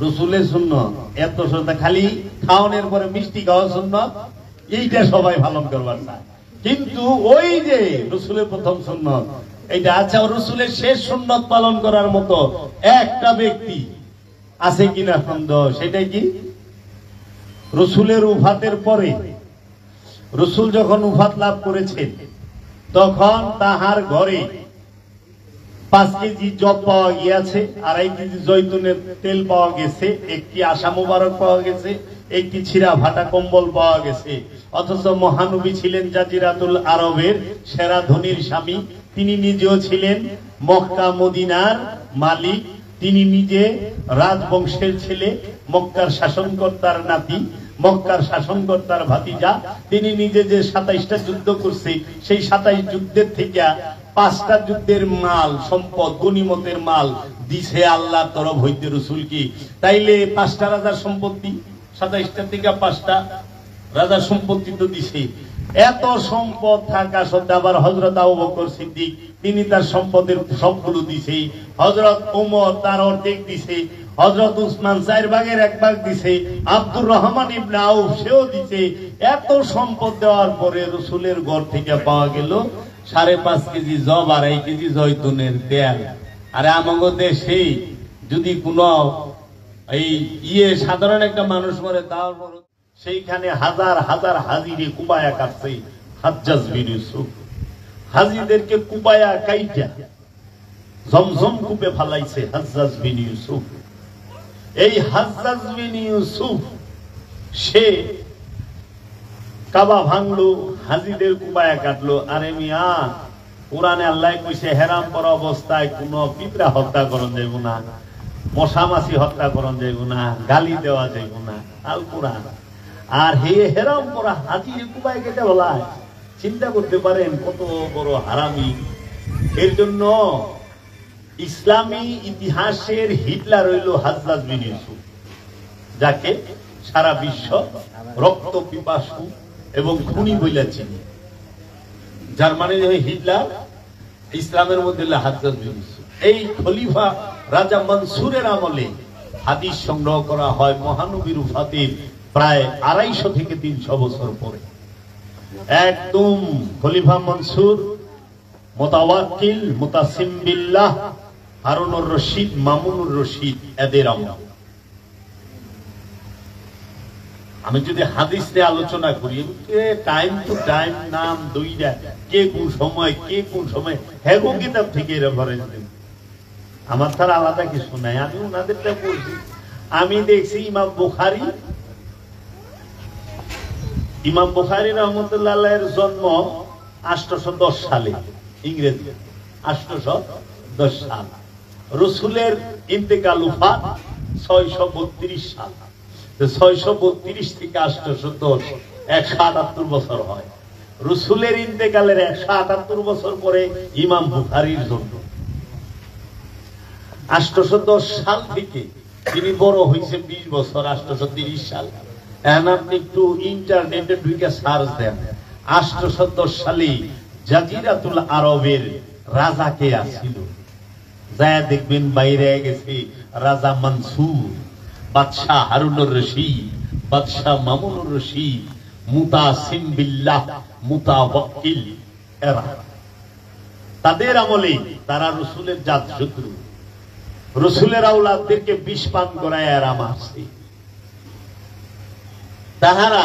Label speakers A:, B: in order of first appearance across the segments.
A: রসুলের সুন্নত এত শ্রদ্ধা, খালি খাওয়ানোর পরে মিষ্টি খাওয়া সুন্নত, এইটা সবাই পালন করবার চায়। কিন্তু ওই যে রসুলের প্রথম সুন্নত এইটা, আচ্ছা রসুলের শেষ সুন্নত পালন করার মতো একটা ব্যক্তি আছে কিনা সন্দেহ। সেটাই কি, রসুলের উফাতের পরে, রসুল যখন উফাত লাভ করেছেন তখন তাহার ঘরে 5 কেজি জব পাওয়া গিয়েছে, 2.5 কেজি জৈতুনের তেল পাওয়া গেছে, একটি আশা মুবারক পাওয়া গেছে, একটি ছিঁড়া ফাটা কম্বল পাওয়া গেছে। অথচ মহানবী ছিলেন জাজিরাতুল আরবের সেরা ধনীর স্বামী, তিনি নিজেও ছিলেন মক্কা মদিনার মালিক, তিনি নিজে রাজবংশের ছেলে, মক্কার শাসনকর্তার নাতি, মক্কার শাসনকর্তার ভাতিজা। তিনি নিজে যে 27টা যুদ্ধ করছে, সেই 27 যুদ্ধের থেকে 5টা যুদ্ধের মাল সম্পদ গনিমতের মাল দিছে আল্লাহর তরফ হইতে রসুল কি। তাইলে 5টা রাজার সম্পত্তি, 27টা থেকে 5টা রাজার সম্পত্তি তো দিছে। এত সম্পদ থাকা সত্ত্বেও আবার হযরত আবু বকর সিদ্দিক তিনি তার সম্পদের সবগুলো দিছে, হযরত ওমর তার অর্ধেক দিছে, হযরত উসমান 4 ভাগের 1 ভাগ দিছে, আব্দুর রহমান ইবনে আউফ সেও দিছে। এত সম্পদ দেওয়ার পরে রসুলের ঘর থেকে পাওয়া গেল 5.5 কেজি জব, 2.5 কেজি জৈতুনের তেল। আরে আমাগো দেশে যদি কোনো এই সাধারণ একটা মানুষ মরে, তার সেইখানে হাজার হাজার হাজিরে কুবায়া কাটছে হাজ্জাজ বিন ইউসুফ। হাজিদেরকে কুবায়া কাইটা জমজম কূপে ফালাইছে হাজ্জাজ বিন ইউসুফ। এই হাজ্জাজ বিন ইউসুফ সে কাবা ভাঙলো, হাজিদের কুবায়া কাটলো। আরে মিয়া, কোরআনে আল্লাহ কইছে হেরাম করা অবস্থায় কোন পিঁপড়া হত্যা করন যাইব না, মশা মাছি হত্যা করন যাইব না, গালি দেওয়া যাইব না, আল কোরআন। আর হে হেরাম করা হাজির কুবায় কেটে বলায়, চিন্তা করতে পারেন কত বড় হারামি। এর জন্য ইসলামী ইতিহাসের হিটলার হইল হাজ্জাজ বিন ইউসুফ, যাকে সারা বিশ্ব রক্ত পিপাসু এবং খুনি বইলা চিনি। জার্মানির হিটলার, ইসলামের মধ্যে হাজ্জাজ বিন ইউসুফ। এই খলিফা রাজা মনসুরের আমলে হাদিস সংগ্রহ করা হয় মহানবীর উফাতের প্রায় 250 থেকে 300 বছর পরে। একদম খলিফা মনসুর, মুতাওয়াক্কিল, মুতাসিম বিল্লাহ, হারুনুর রশিদ, মামুনুর রশিদ, এদের আমল। আমি যদি হাদিস নিয়ে আলোচনা করি, টাইম টু টাইম নাম দুইটা, কে কোন সময় হেগো কিতাব থেকে রেফারেন্স দেব। আমার তার আলাদা কিছু নাই, আমি ওনাদেরটা বলছি। আমি দেখছি ইমাম বুখারী রহমতুল্লাহ আলাইহির জন্ম 810 সালে, ইংরেজি 810 সাল। রসুলের ইন্তেকাল উফাত 632 সাল। 632 থেকে 810 178 বছর হয়। রসুলের ইন্তেকালের 178 বছর পরে ইমাম বুখারীর জন্ম। 810 সাল থেকে তিনি বড় হয়েছে 20 বছর, 830 সাল। এখন আপনি একটু ইন্টারনেটে ঢুকে সার্চ দেন, 810 সালে জাজিরাতুল আরবের রাজা কে আসছিল, যায় দেখবেন বাইরে গেছে রাজা মনসুর, বাদশাহ হারুনুর রশিদ, বাদশাহ মামুনুর রশিদ, মুতাসিম বিল্লাহ, মুতাওয়াক্কিল। এরা তাদের আমলে তারা রসুলের জাত শত্রু, রসুলের আওলাদদেরকে বিষ পান করায় এরা মারছে। তাহারা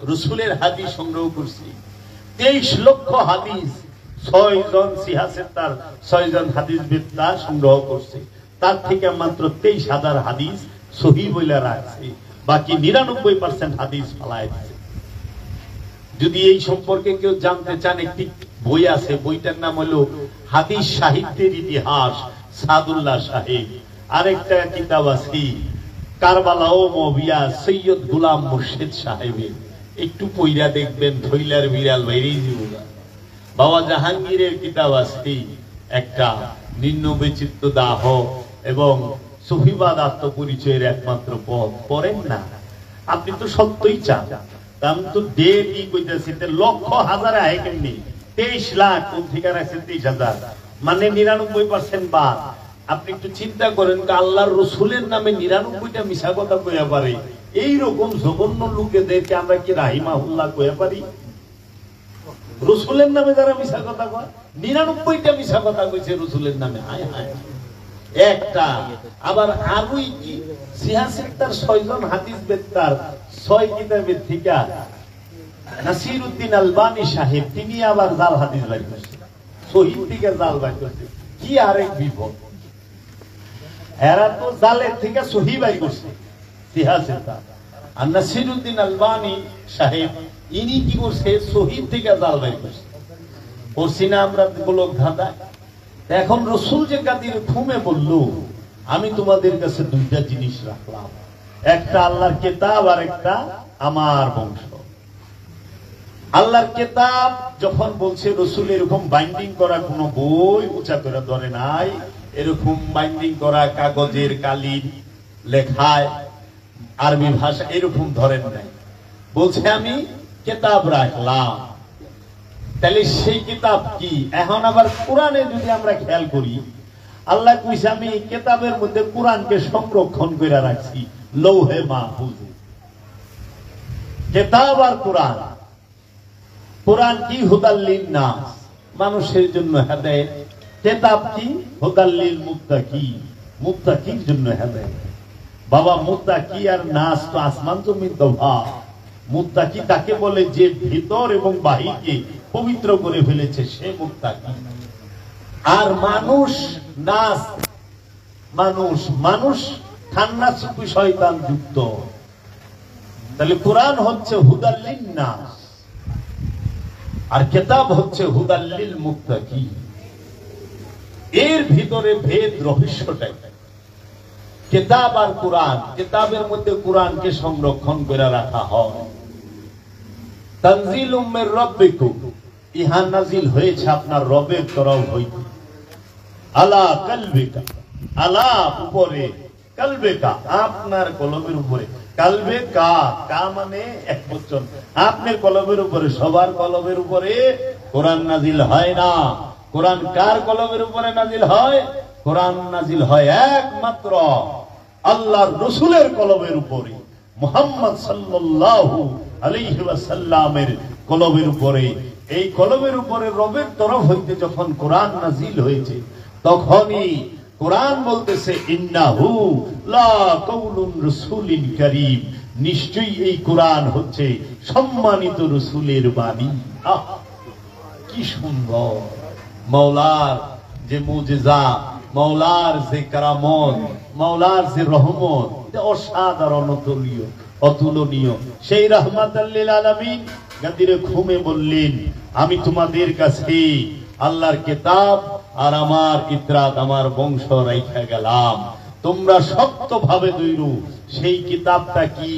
A: রসুলের হাদিস সংগ্রহ করছে 23 লক্ষ হাদিস। 6 জন সিহাসেতার 6 জন হাদিসবিদ সংগ্রহ করছে। তার থেকে মাত্র 23,000 হাদিস সহিহ বলে রাখছে, বাকি 99% হাদিস ফালায় দিচ্ছে। যদি এই সম্পর্কে কেউ জানতে চান, একটি বই আছে, বইটার নাম হলো হাদিস সাহিত্যের ইতিহাস, সাদুল্লাহ সাহেব। আরেকটা কিতাব আছে কারবালা ও মবিয়া, সৈয়দ গোলাম মুর্শিদ সাহেবের। একটু পইরা দেখবেন, থইলার বিড়াল বাইরেই জীবনা। বাবা জাহাঙ্গীরের কিতাব আছে একটা, নিম্ন বিচিত্র দাহ এবং সুফিবাদ আত্মপরিচয়ের একমাত্র পথ। পড়েন না, আপনি তো সত্যই চান। আমি তো ডে কি কইতেছি, লক্ষ হাজার আয় কেমনি, 23 লাখ কোন থেকে রাখছেন 23,000, মানে 99% বাদ। আপনি একটু চিন্তা করেন, আল্লাহর রসুলের নামে ৯৯টা মিশা কথা কইয়া পারে, এইরকম জঘন্য লোকেদেরকে আমরা কি রাহিমাহুল্লাহ কইয়া পারি? রসুলের নামে যারা মিশা কথা কয়, ৯৯টা মিশা কথা কইছে রসুলের নামে। হায় হায়, একটা আবার আরোই কি ৭৬ জন হাদিস বেত্তার ৬ কিতাবের থেকে নাসিরউদ্দিন আলবানী সাহেব তিনি আবার জাল হাদিস বাইর করছে, সহিহ থেকে জাল বাইর করছে। কি আরেক বিপদ! এরা তো জালের থেকে সহিহ বাইর করছে সিহাসেতা, আর নাসিরউদ্দিন আলবানী সাহেব ইনি কি করছে, সহিহ থেকে জাল বাইর করছে। করছি না আমরা গোলক ধাঁধা? এখন রসুল যে কাদির ঘুমে বলল, আমি তোমাদের কাছে দুইটা জিনিস রাখলাম, একটা আল্লাহর কিতাব আর একটা আমার বংশ। আল্লাহর কিতাব যখন বলছে রসুল এরকম বাইন্ডিং করা কোন বই উঁচা করে ধরে নাই, এরকম বাইন্ডিং করা কাগজের কালির লেখায় আরবি ভাষা এরকম ধরেন নাই, বলছে আমি কিতাব রাখলাম। তাহলে সেই কিতাব কি? এখন আবার কোরআনে যদি আমরা খেয়াল করি, আল্লাহ কইছে আমি কিতাবের মধ্যে কোরআনকে সংরক্ষণ করে রাখছি লৌহে মাহফুজে। কিতাব আর কোরআন, কোরআন কি? হুদাল্লিন নাস, মানুষের জন্য হেদায়েত। কিতাব কি? হুদাল্লিল মুত্তাকিন, মুত্তাকির জন্য হেদায়েত। বাবা, মুত্তাকি আর নাস তো আসমান জমির তফাৎ। মুত্তাকি তাকে বলে যে ভিতর এবং বাহিরকে পবিত্র করে ফেলেছে, সে মুত্তাকি। আর মানুষ নাস, মানুষ মানুষ খান্না সুপি শয়তান যুক্ত। তাহলে কোরআন হচ্ছে হুদাল্লিন নাস আর কিতাব হচ্ছে হুদাল্লিল মুত্তাকি। এর ভিতরে ভেদ রহস্যটাই। কিতাব আর কোরআন, কিতাবের মধ্যে কোরআনকে সংরক্ষণ করে রাখা হয়। তানজিলুম মির রাব্বিকুম, ইহা নাজিল হয়েছে আপনার রবের তরফ হইতে। আলা কলবিকা, আলা উপরে, কলবিকা আপনার কলবের উপরে। কলবিকা, কা মানে একবচন, আপনার কলবের উপরে, সবার কলবের উপরে কোরআন নাজিল হয় না। কোরআন কার কলবের উপরে নাজিল হয়? কোরআন নাজিল হয় একমাত্র আল্লাহর রসুলের কলবের উপরে, মুহাম্মদ সাল্লাল্লাহু আলাইহি ওয়াসাল্লামের কলবের উপরে। এই কলবের উপরে রবের তরফ হইতে যখন কোরআন নাজিল হয়েছে, তখনই কোরআন বলতেছে ইন্নাহু লা কাউলুন রাসূলিন কারীম, নিশ্চয়ই এই কোরআন হচ্ছে সম্মানিত রাসূলের বাণী। কি সুন্দর! মাওলার যে মুজিজা, মাওলার যে কারামত, মাওলার যে রহমত, এটা অসাধারণ, অতুলনীয়। সেই রাহমাতাল লিল আলামিন গাদিরে ঘুমে বললেন, আমি তোমাদের কাছে আল্লাহর কিতাব আর আমার ইতরাত, আমার বংশ রাইখা গেলাম, তোমরা শক্তভাবে ধইরো। সেই কিতাবটা কি?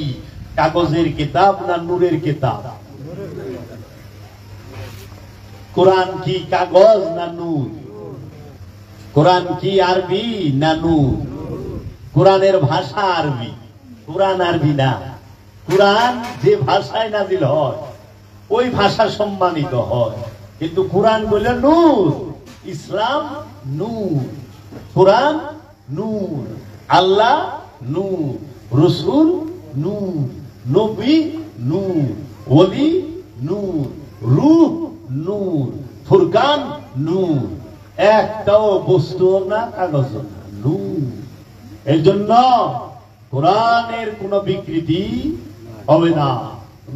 A: কাগজের কিতাব না নূরের কিতাব? কোরআন কি কাগজ না নূর? কোরআন কি আরবি না নূর? কোরআনের ভাষা আরবি, কোরআন আরবি না। কোরআন যে ভাষায় নাজিল হয় ওই ভাষা সম্মানিত হয়, কিন্তু কোরআন বলে নূর। ইসলাম নূর, কোরআন নূর, আল্লাহ নূর, রসুল নূর, নবী নূর, ওলি নূর, রূহ নূর, ফুরকান নূর। একটাও বস্তু না, কাগজ না, নূর। এই জন্য কোরআনের কোন বিকৃতি হবে না।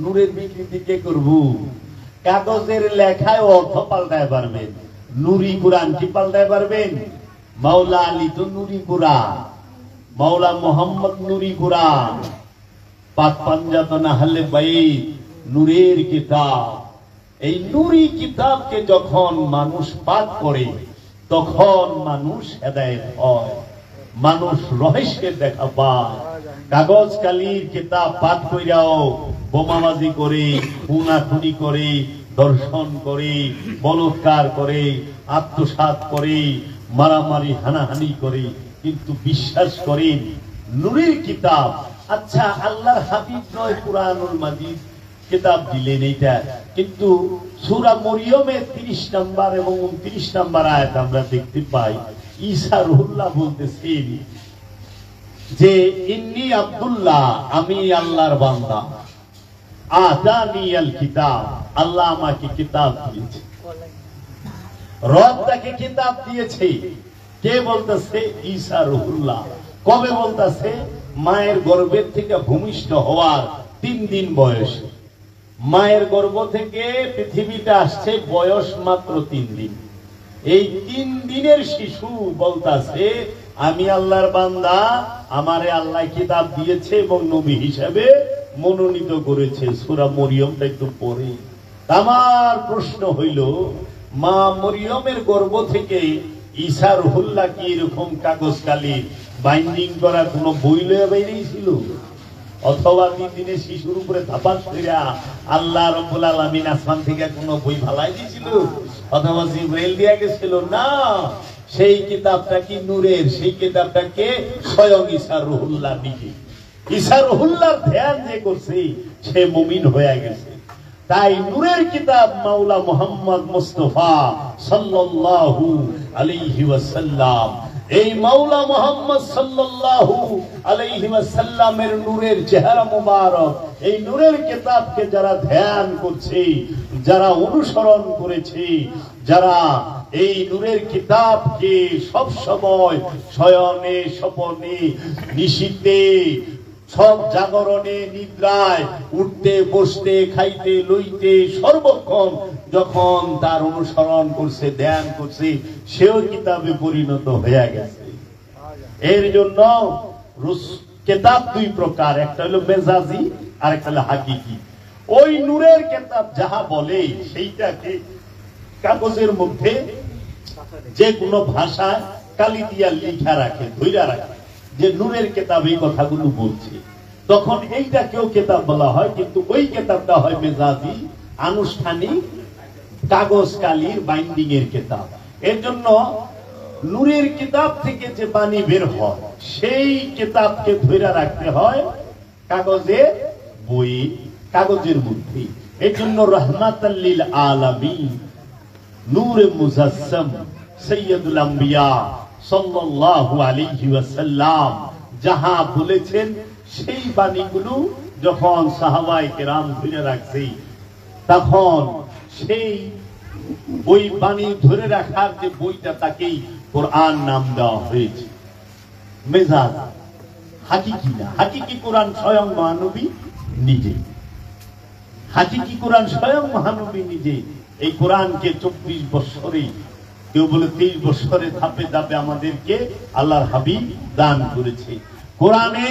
A: নূরের বিকৃতি কে করব? কাগজের লেখায় অর্থ পাল্টায় পারবেন, নুরি কোরআন কি পাল্টায় পারবেন? মাওলা আলী তো নুরি কোরআন, মাওলা মোহাম্মদ নুরি কোরআন, পাক পাঞ্জাতন আহলে বাইত নূরের কিতাব। এই নুরি কিতাবকে যখন মানুষ পাঠ করে, তখন মানুষ হেদায়েত হয়, মানুষ রহস্যের দেখা পায়। কাগজ কালির কিতাব পাঠ কইরাও বোমাবাজি করে, খুনাখুনি করে, দর্শন করে, বলৎকার করে, আত্মসাৎ করে, মারামারি হানাহানি করে, কিন্তু বিশ্বাস করেন নূরের কিতাব। আচ্ছা, আল্লাহর হাবিব নয় কুরআনুল মাজিদ কিতাব দিলেন এইটা, কিন্তু সূরা মরিয়মের 30 নম্বর এবং 29 নম্বর আয়াত আমরা দেখতে পাই, ঈসা রুহুল্লাহ বলতেছেন যে ইন্নী আব্দুল্লাহ, আমি আল্লাহর বান্দা, আতানিয়াল কিতাব, আল্লাহ আমাকে কিতাব দিয়েছে। রব তাকে কিতাব দিয়েছে। কে বলতেছে? ঈসা রুহুল্লাহ। কবে বলতেছে? মায়ের গর্ভের থেকে ভূমিষ্ঠ হওয়ার 3 দিন বয়সে। মায়ের গর্ভ থেকে পৃথিবীতে আসছে, বয়স মাত্র 3 দিন। এই 3 দিনের শিশু বলতাছে আমি আল্লাহর বান্দা, আমারে আল্লাহ কিতাব দিয়েছে এবং নবী হিসাবে মনোনীত করেছে। সূরা মরিয়মটা একটু পড়ে। আমার প্রশ্ন হইল, মা মরিয়মের গর্ভ থেকে ঈসা রুহুল্লাহ কি এরকম কাগজ কালি বাইন্ডিং করা কোন বই লইয়া বেরিয়েছিল? অথবা 3 দিনের শিশুর উপরে ধাপাস কইরা আল্লাহ রাব্বুল আলামিন আসমান থেকে কোন বই ফালাই দিয়েছিল? অথবা জিবরাইল দিয়া গেছিল? না, সেই কিতাবটা কি নূরের, সেই কিতাবটাকে স্বয়ং ঈসা রুহুল্লাহ নিজে। ঈসা রুহুল্লাহর ধ্যান যে করছে সে মুমিন হয়ে গেছে। তাই নূরের কিতাব মাওলা মুহাম্মদ মুস্তাফা সাল্লাল্লাহু আলাইহি ওয়াসাল্লাম, এই মাওলা মুহাম্মদ সাল্লাল্লাহু আলাইহি ওয়াসাল্লামের নূরের চেহারা মুবারক, এই নূরের কিতাবকে যারা ধ্যান করছে, যারা অনুসরণ করেছে, যারা এই নূরের কিতাবকে সব সময় শয়নে স্বপনে নিশীথে সব জাগরণে নিদ্রায় উঠতে বসতে খাইতে লইতে সর্বক্ষণ যখন তার অনুসরণ করছে, ধ্যান করছে, সেও কিতাবে পরিণত হয়ে গেছে। এর জন্য কিতাব 2 প্রকার, একটা হলো মেজাজি আর একটা হলো হাকিকি। ওই নূরের কিতাব যাহা বলে সেইটাকে কাগজের মধ্যে যে কোনো ভাষায় কালি দিয়া লিখা রাখে, ধইরা রাখে যে নূরের কিতাব এই কথাগুলো বলছে, তখন এইটাকেও কিতাব বলা হয়। কিন্তু ওই কিতাবটা হয় মেজাজি, আনুষ্ঠানিক, কাগজ কালির বাইন্ডিং এর কিতাব। এর জন্য নূরের কিতাব থেকে যে বাণী বের হয় সেই কিতাবকে ধরে রাখতে হয় কাগজের বই, কাগজের মধ্যে। এর জন্য রাহমাতাল লিল আলামিন, নূরে মুজাসসাম সৈয়দুল আম্বিয়া সাল্লাল্লাহু আলাইহি ওয়াসাল্লাম যাহা বলেছেন সেই বাণীগুলো যখন সাহাবায়ে কেরাম ধরে রাখছে, তখন সেই ওই বাণী ধরে রাখার যে বইটা তাকেই কোরআন নাম দেওয়া হয়েছে। মেজাজ, হাকিকি না। হাকিকি কোরআন স্বয়ং মহানবী নিজে, হাকিকি কোরআন স্বয়ং মহানবী নিজে এই কোরআনকে 24 বছরে, কেউ বলে 23 বছরে ধাপে ধাপে আমাদেরকে আল্লাহর হাবিব দান করেছে। কোরআনে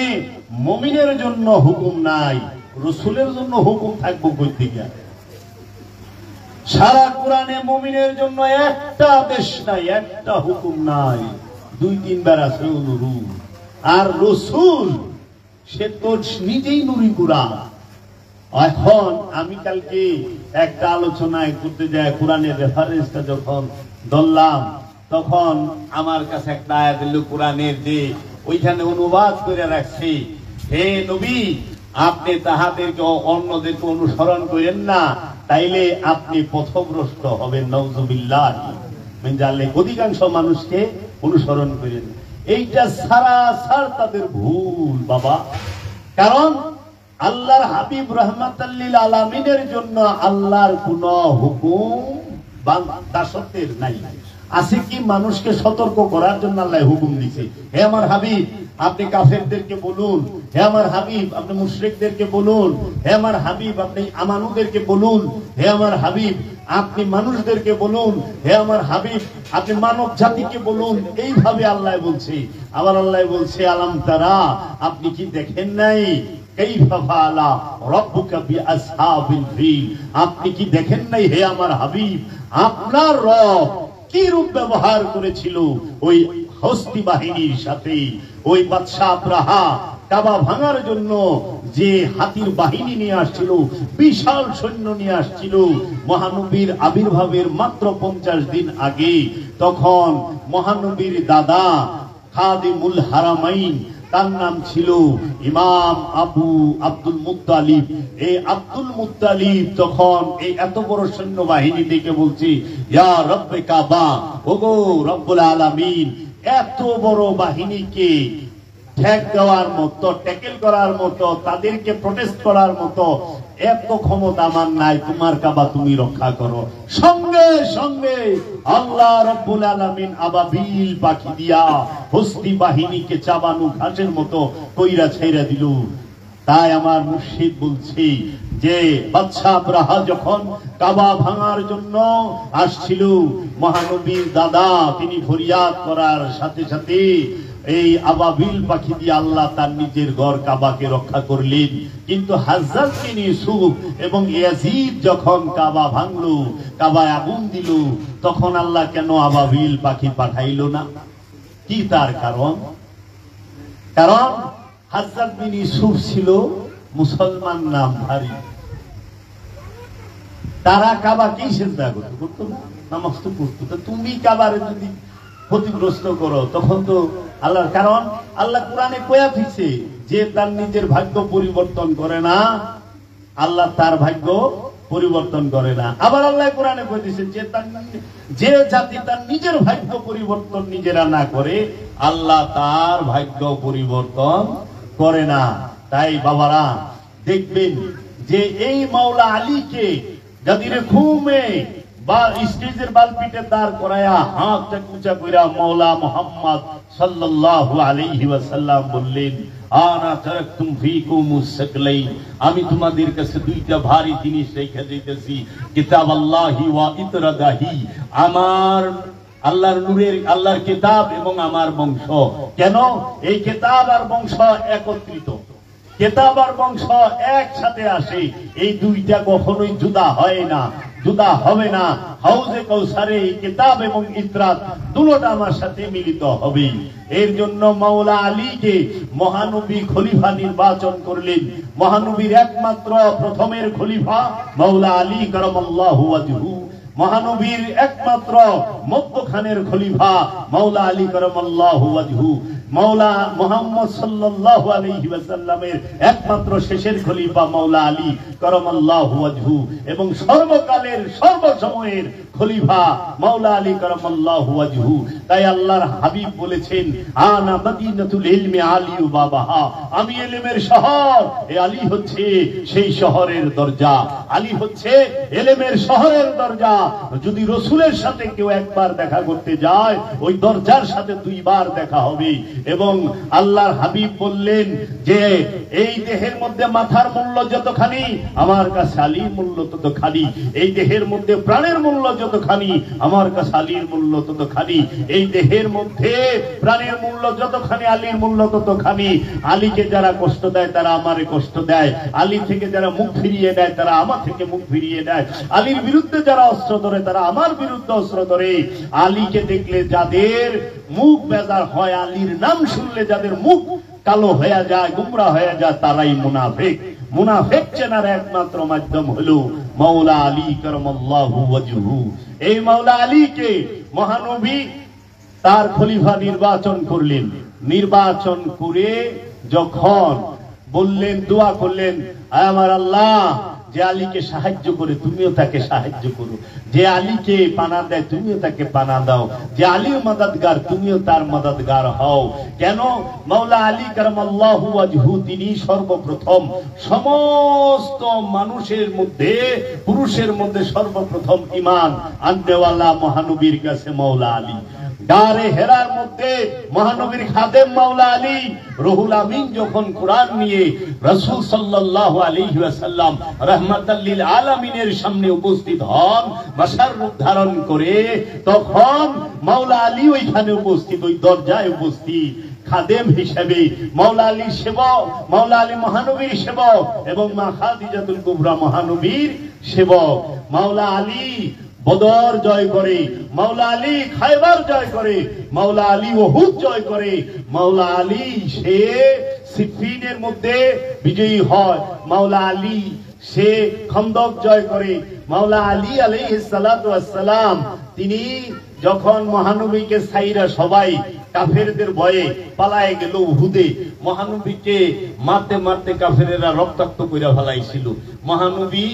A: মুমিনের জন্য হুকুম নাই, রাসূলের জন্য হুকুম থাকবো কই থেকে? সারা কোরআনে মুমিনের জন্য একটা আদেশ নাই, একটা হুকুম নাই, 2-3 বার আছে অনুরূপ। আর রাসূল সে তো নিজেই নূরি কোরআন। এখন আমি কালকে একটা আলোচনায় করতে যাই, কোরআনের রেফারেন্সটা যখন ধরলাম তখন আমার কাছে একটা আয়াত এলো কোরআনের, যে ওইখানে অনুবাদ করে রাখছি, হে নবী আপনি তাহাদেরকে অন্যদেরকে অনুসরণ করেন না, তাইলে আপনি পথভ্রষ্ট হবেন। নাউযুবিল্লাহ মিন জালিক, অধিকাংশ মানুষকে অনুসরণ করেন। এইটা সারাসার তাদের ভুল বাবা। কারণ আল্লাহর হাবিব রাহমাতাল লিল আলামিনের জন্য আল্লাহর কোন হুকুম দাসত্বের নাই। আছে কি মানুষকে সতর্ক করার জন্য আল্লাহ হুকুম দিয়েছে, হে আমার হাবিব আপনি কাফেরদেরকে বলুন, হে আমার হাবিব আপনি মুশরিকদেরকে বলুন, হে আমার হাবিব আপনি আমানুদেরকে বলুন, হে আমার হাবিব আপনি মানুষদেরকে বলুন, হে আমার হাবিব আপনি মানব জাতিকে বলুন। এইভাবে আল্লাহ বলছে। আবার আল্লাহ বলছে আলাম তারা, আপনি কি দেখেন নাই কাইফা ফাআলা রাব্বুকা বিআসহাবিল ফিল, আপনি কি দেখেন নাই হে আমার হাবিব আপনার রব কি রূপ ব্যবহার করেছিল ওই হস্তি বাহিনীর সাথে। ওই বাদশা আবরাহা কাবা ভাঙার জন্য যে হাতির বাহিনী নিয়ে আসছিল, বিশাল সৈন্য নিয়ে আসছিল মহানবীর আবির্ভাবের মাত্র 50 দিন আগে, তখন মহানবীর দাদা খাদিমুল হারামাইন, তার নাম ছিল ইমাম আব্দুল মুত্তালিব। এই আব্দুল মুত্তালিব তখন এই এত বড় সৈন্য বাহিনী দেখে বলছি, ইয়া রব্বে কাবা, ওগো রব্বুল আলামিন এত বড় বাহিনীকে ঠেক দেওয়ার মতো, ট্যাকেল করার মতো, তাদেরকে প্রোটেস্ট করার মতো এত ক্ষমতা আমার নাই, তোমার কাবা তুমি রক্ষা করো। সঙ্গে সঙ্গে আল্লাহ রাব্বুল আলামিন আবাবিল পাখি দিয়া হস্তি বাহিনীকে চাবানো ঘাসের মতো কইরা ছেড়ে দিল। তাই আমার মুর্শিদ বলছি যে বাদশা আবরাহা যখন কাবা ভাঙার জন্য আসছিল, মহানবীর দাদা তিনি ফরিয়াদ করার সাথে সাথে এই আবাবিল পাখি দিয়ে আল্লাহ তার নিজের ঘর কাবাকে রক্ষা করলেন। কিন্তু হযরত বিন ইউসুফ এবং ইয়াজিদ যখন কাবা ভাঙলো, কাবায় আগুন দিল, তখন আল্লাহ কেন আবাবিল পাখি পাঠাইলো না? কি তার কারণ? কারণ হযরত বিন ইউসুফ ছিল মুসলমান নামধারী। তারা কাবা কি সিজদা করতো না, নামাজ তো পড়তো। তো তুমি কাবারে যদি ক্ষতিগ্রস্ত করো তখন তো আল্লাহর, কারণ আল্লাহ কোরআনে কয়া দিচ্ছে যে তার নিজের ভাগ্য পরিবর্তন করে না, আল্লাহ তার ভাগ্য পরিবর্তন করে না। আবার আল্লাহ কোরআনে কয়ে দিচ্ছেন যে জাতি তার নিজের ভাগ্য পরিবর্তন নিজেরা না করে, আল্লাহ তার ভাগ্য পরিবর্তন করে না। তাই বাবারা দেখবেন যে এই মাওলা আলীকে যাদের ঘুমে বা স্টেজের বালপিটে দাঁড় করায়া হাতটা উঁচা কইরা মাওলা মুহাম্মদ সাল্লাল্লাহু আলাইহি ওয়াসাল্লাম বললেন, আনা তারাকতুম ফীকুমুস সাকলাইন, আমি তোমাদের কাছে দুইটা ভারী জিনিস রেখে দিতেছি, কিতাবাল্লাহি ওয়া ইতরাদাহি, আমার আল্লাহর নূরের, আল্লাহর কিতাব এবং আমার বংশ। কেন এই কিতাব আর বংশ একত্রিত? কিতাব আর বংশ একসাথে আসে, এই দুইটা কখনোই জুদা হয় না, জুদা হবে না। হাউজে কাউসারে কিতাব এবং ইতরাত দুটোটা আমার সাথে মিলিত হবে। এর জন্য মাওলা আলীকে মহানবী খলিফা নির্বাচন করলেন। মহানবীর একমাত্র প্রথমের খলিফা মাওলা আলী কারামাল্লাহু ওয়াজহু, মহানবীর একমাত্র মধ্যখানের খলিফা মাওলা আলী কারামাল্লাহু ওয়াজহু, মাওলা মুহাম্মদ সাল্লাল্লাহু আলাইহি ওয়াসাল্লামের একমাত্র শেষের খলিফা মাওলা আলী কারামাল্লাহু ওয়াজহু, এবং সর্বকালের সর্বসময়ের খলিফা মাওলা আলী কারামাল্লাহু ওয়াজহু। তাই আল্লাহর হাবিব বলেছেন, আনা মদিনাতুল ইলমি আলী বাবাহা, আমি ইলমের শহর, এই আলী হচ্ছে সেই শহরের দরজা, আলী হচ্ছে ইলমের শহরের দরজা। যদি রাসূলের সাথে কেউ একবার দেখা করতে যায়, ওই দরজার সাথে দুইবার দেখা হবে। এবং আল্লাহর হাবিব বললেন যে এই দেহের মধ্যে মাথার মূল্য যতখানি, আমার কাছে আলীর মূল্য ততখানি। এই দেহের মধ্যে প্রাণের মূল্য যতখানি, আমার কাছে আলীর মূল্য ততখানি। এই দেহের মধ্যে প্রাণের মূল্য যতখানি, আলীর মূল্য ততখানি। আলীকে যারা কষ্ট দেয় তারা আমারে কষ্ট দেয়, আলী থেকে যারা মুখ ফিরিয়ে দেয় তারা আমার থেকে মুখ ফিরিয়ে দেয়, আলীর বিরুদ্ধে যারা অস্ত্র ধরে তারা আমার বিরুদ্ধে অস্ত্র ধরে। আলীকে দেখলে যাদের মুখ বেজার হয়, আলীর নাম শুনলে যাদের মুখ কালো হয়ে যায়, গুমরা হয়ে যায়, তারাই মুনাফিক। মুনাফিক চেনার একমাত্র মাধ্যম হলো মাওলা আলী কারামাল্লাহু ওয়াজহু। এই মাওলা আলীকে মহানবী তার খলিফা নির্বাচন করলেন। নির্বাচন করে যখন বললেন, দোয়া করলেন, আয় আমার আল্লাহ, যে আলীকে সাহায্য করে তুমিও তাকে সাহায্য করো, যে আলীকে পানা দেয় তুমিও তাকে পানা দাও, যে আলীর মদদগার তুমিও তার মদদগার হও। কেন? মাওলা আলী কারামাল্লাহু ওয়াজহু তিনি সর্বপ্রথম সমস্ত মানুষের মধ্যে, পুরুষের মধ্যে সর্বপ্রথম ঈমান আননেওয়ালা মহানবীর কাছে মাওলা আলী। গারে হেরার মধ্যে মহানবীর খাদেম মাওলা আলী। রুহুল আমিন যখন কোরআন নিয়ে রাসূল সাল্লাল্লাহু আলাইহি ওয়াসাল্লাম রাহমাতাল লিল আলামিনের সামনে উপস্থিত হন, বাশার রূপ ধারণ করে, তখন মাওলা আলী ওইখানে উপস্থিত, ওই দরজায় উপস্থিত খাদেম হিসেবে। মাওলা আলীর সেবক, মাওলা আলী মহানবীর সেবক এবং মা খাদিজাতুল কুবরা মহানবীর সেবক। মাওলা আলী বদর জয় করে, মাওলা আলী খায়বার জয় করে, মাওলা আলী উহুদ জয় করে, মাওলা আলী সে সিফিনের মধ্যে বিজয়ী হয়, মাওলা আলী সে খন্দক জয় করে। মাওলা আলী আলাইহিস সালাতু ওয়াস সালাম তিনি যখন মহানবীকে ছাইরা সবাই কাফেরদের ভয়ে পালায়ে গেল উহুদে, মহানবীকে মারতে মারতে কাফেরেরা রক্তাক্ত কইরা ফেলাইছিল। মহানবী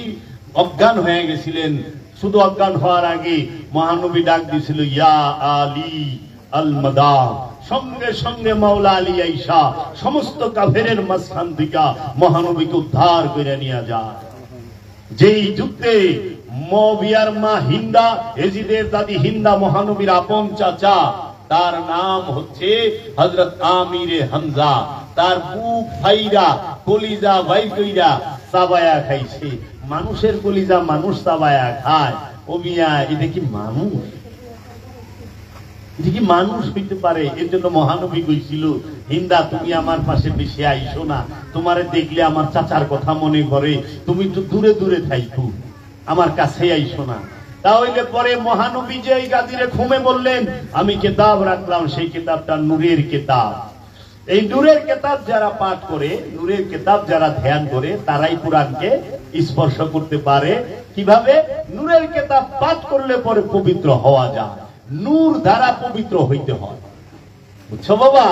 A: অজ্ঞান হয়ে গেছিলেন। শুধু অজ্ঞান হওয়ার আগে মহানবী ডাক দিয়েছিল, ইয়া আলী আল মাদাদ। সঙ্গে সঙ্গে মাওলা আলী আইসা সমস্ত কাফেরের মাঝখান থেকে মহানবীকে উদ্ধার করে নিয়ে যায়। যেই যুদ্ধে মুআবিয়ার মা হিন্দা, এজিদের দাদি হিন্দা মহানবীর আপন চাচা, তার নাম হচ্ছে হযরত আমিরে হামজা, তার বুক ফাইরা কলিজা ভাই কইরা চাবায়া খাইছে। মানুষের কলিজা মানুষ চাবায়া খায়, ও মিয়া এটা কি মানুষ? এটা কি মানুষ হইতে পারে? এর জন্য মহানবী কইছিল, হিন্দা তুমি আমার পাশে বেশি আইসো না, তোমারে দেখলে আমার চাচার কথা মনে করে, তুমি তো দূরে দূরে থাইকো, আমার কাছে আইসো না। তাহলে পরে মহানবী যে এই গাদিরে ঘুমে বললেন, আমি কিতাব রাখলাম, সেই কিতাবটা নূরের কিতাব। এই নূরের কিতাব যারা পাঠ করে, নূরের কিতাব যারা ধ্যান করে, তারাই কোরআনকে স্পর্শ করতে পারে। কিভাবে? নূরের কিতাব পাঠ করলে পরে পবিত্র হওয়া যায়, নূর দ্বারা পবিত্র হইতে হয়। বুঝছো বাবা?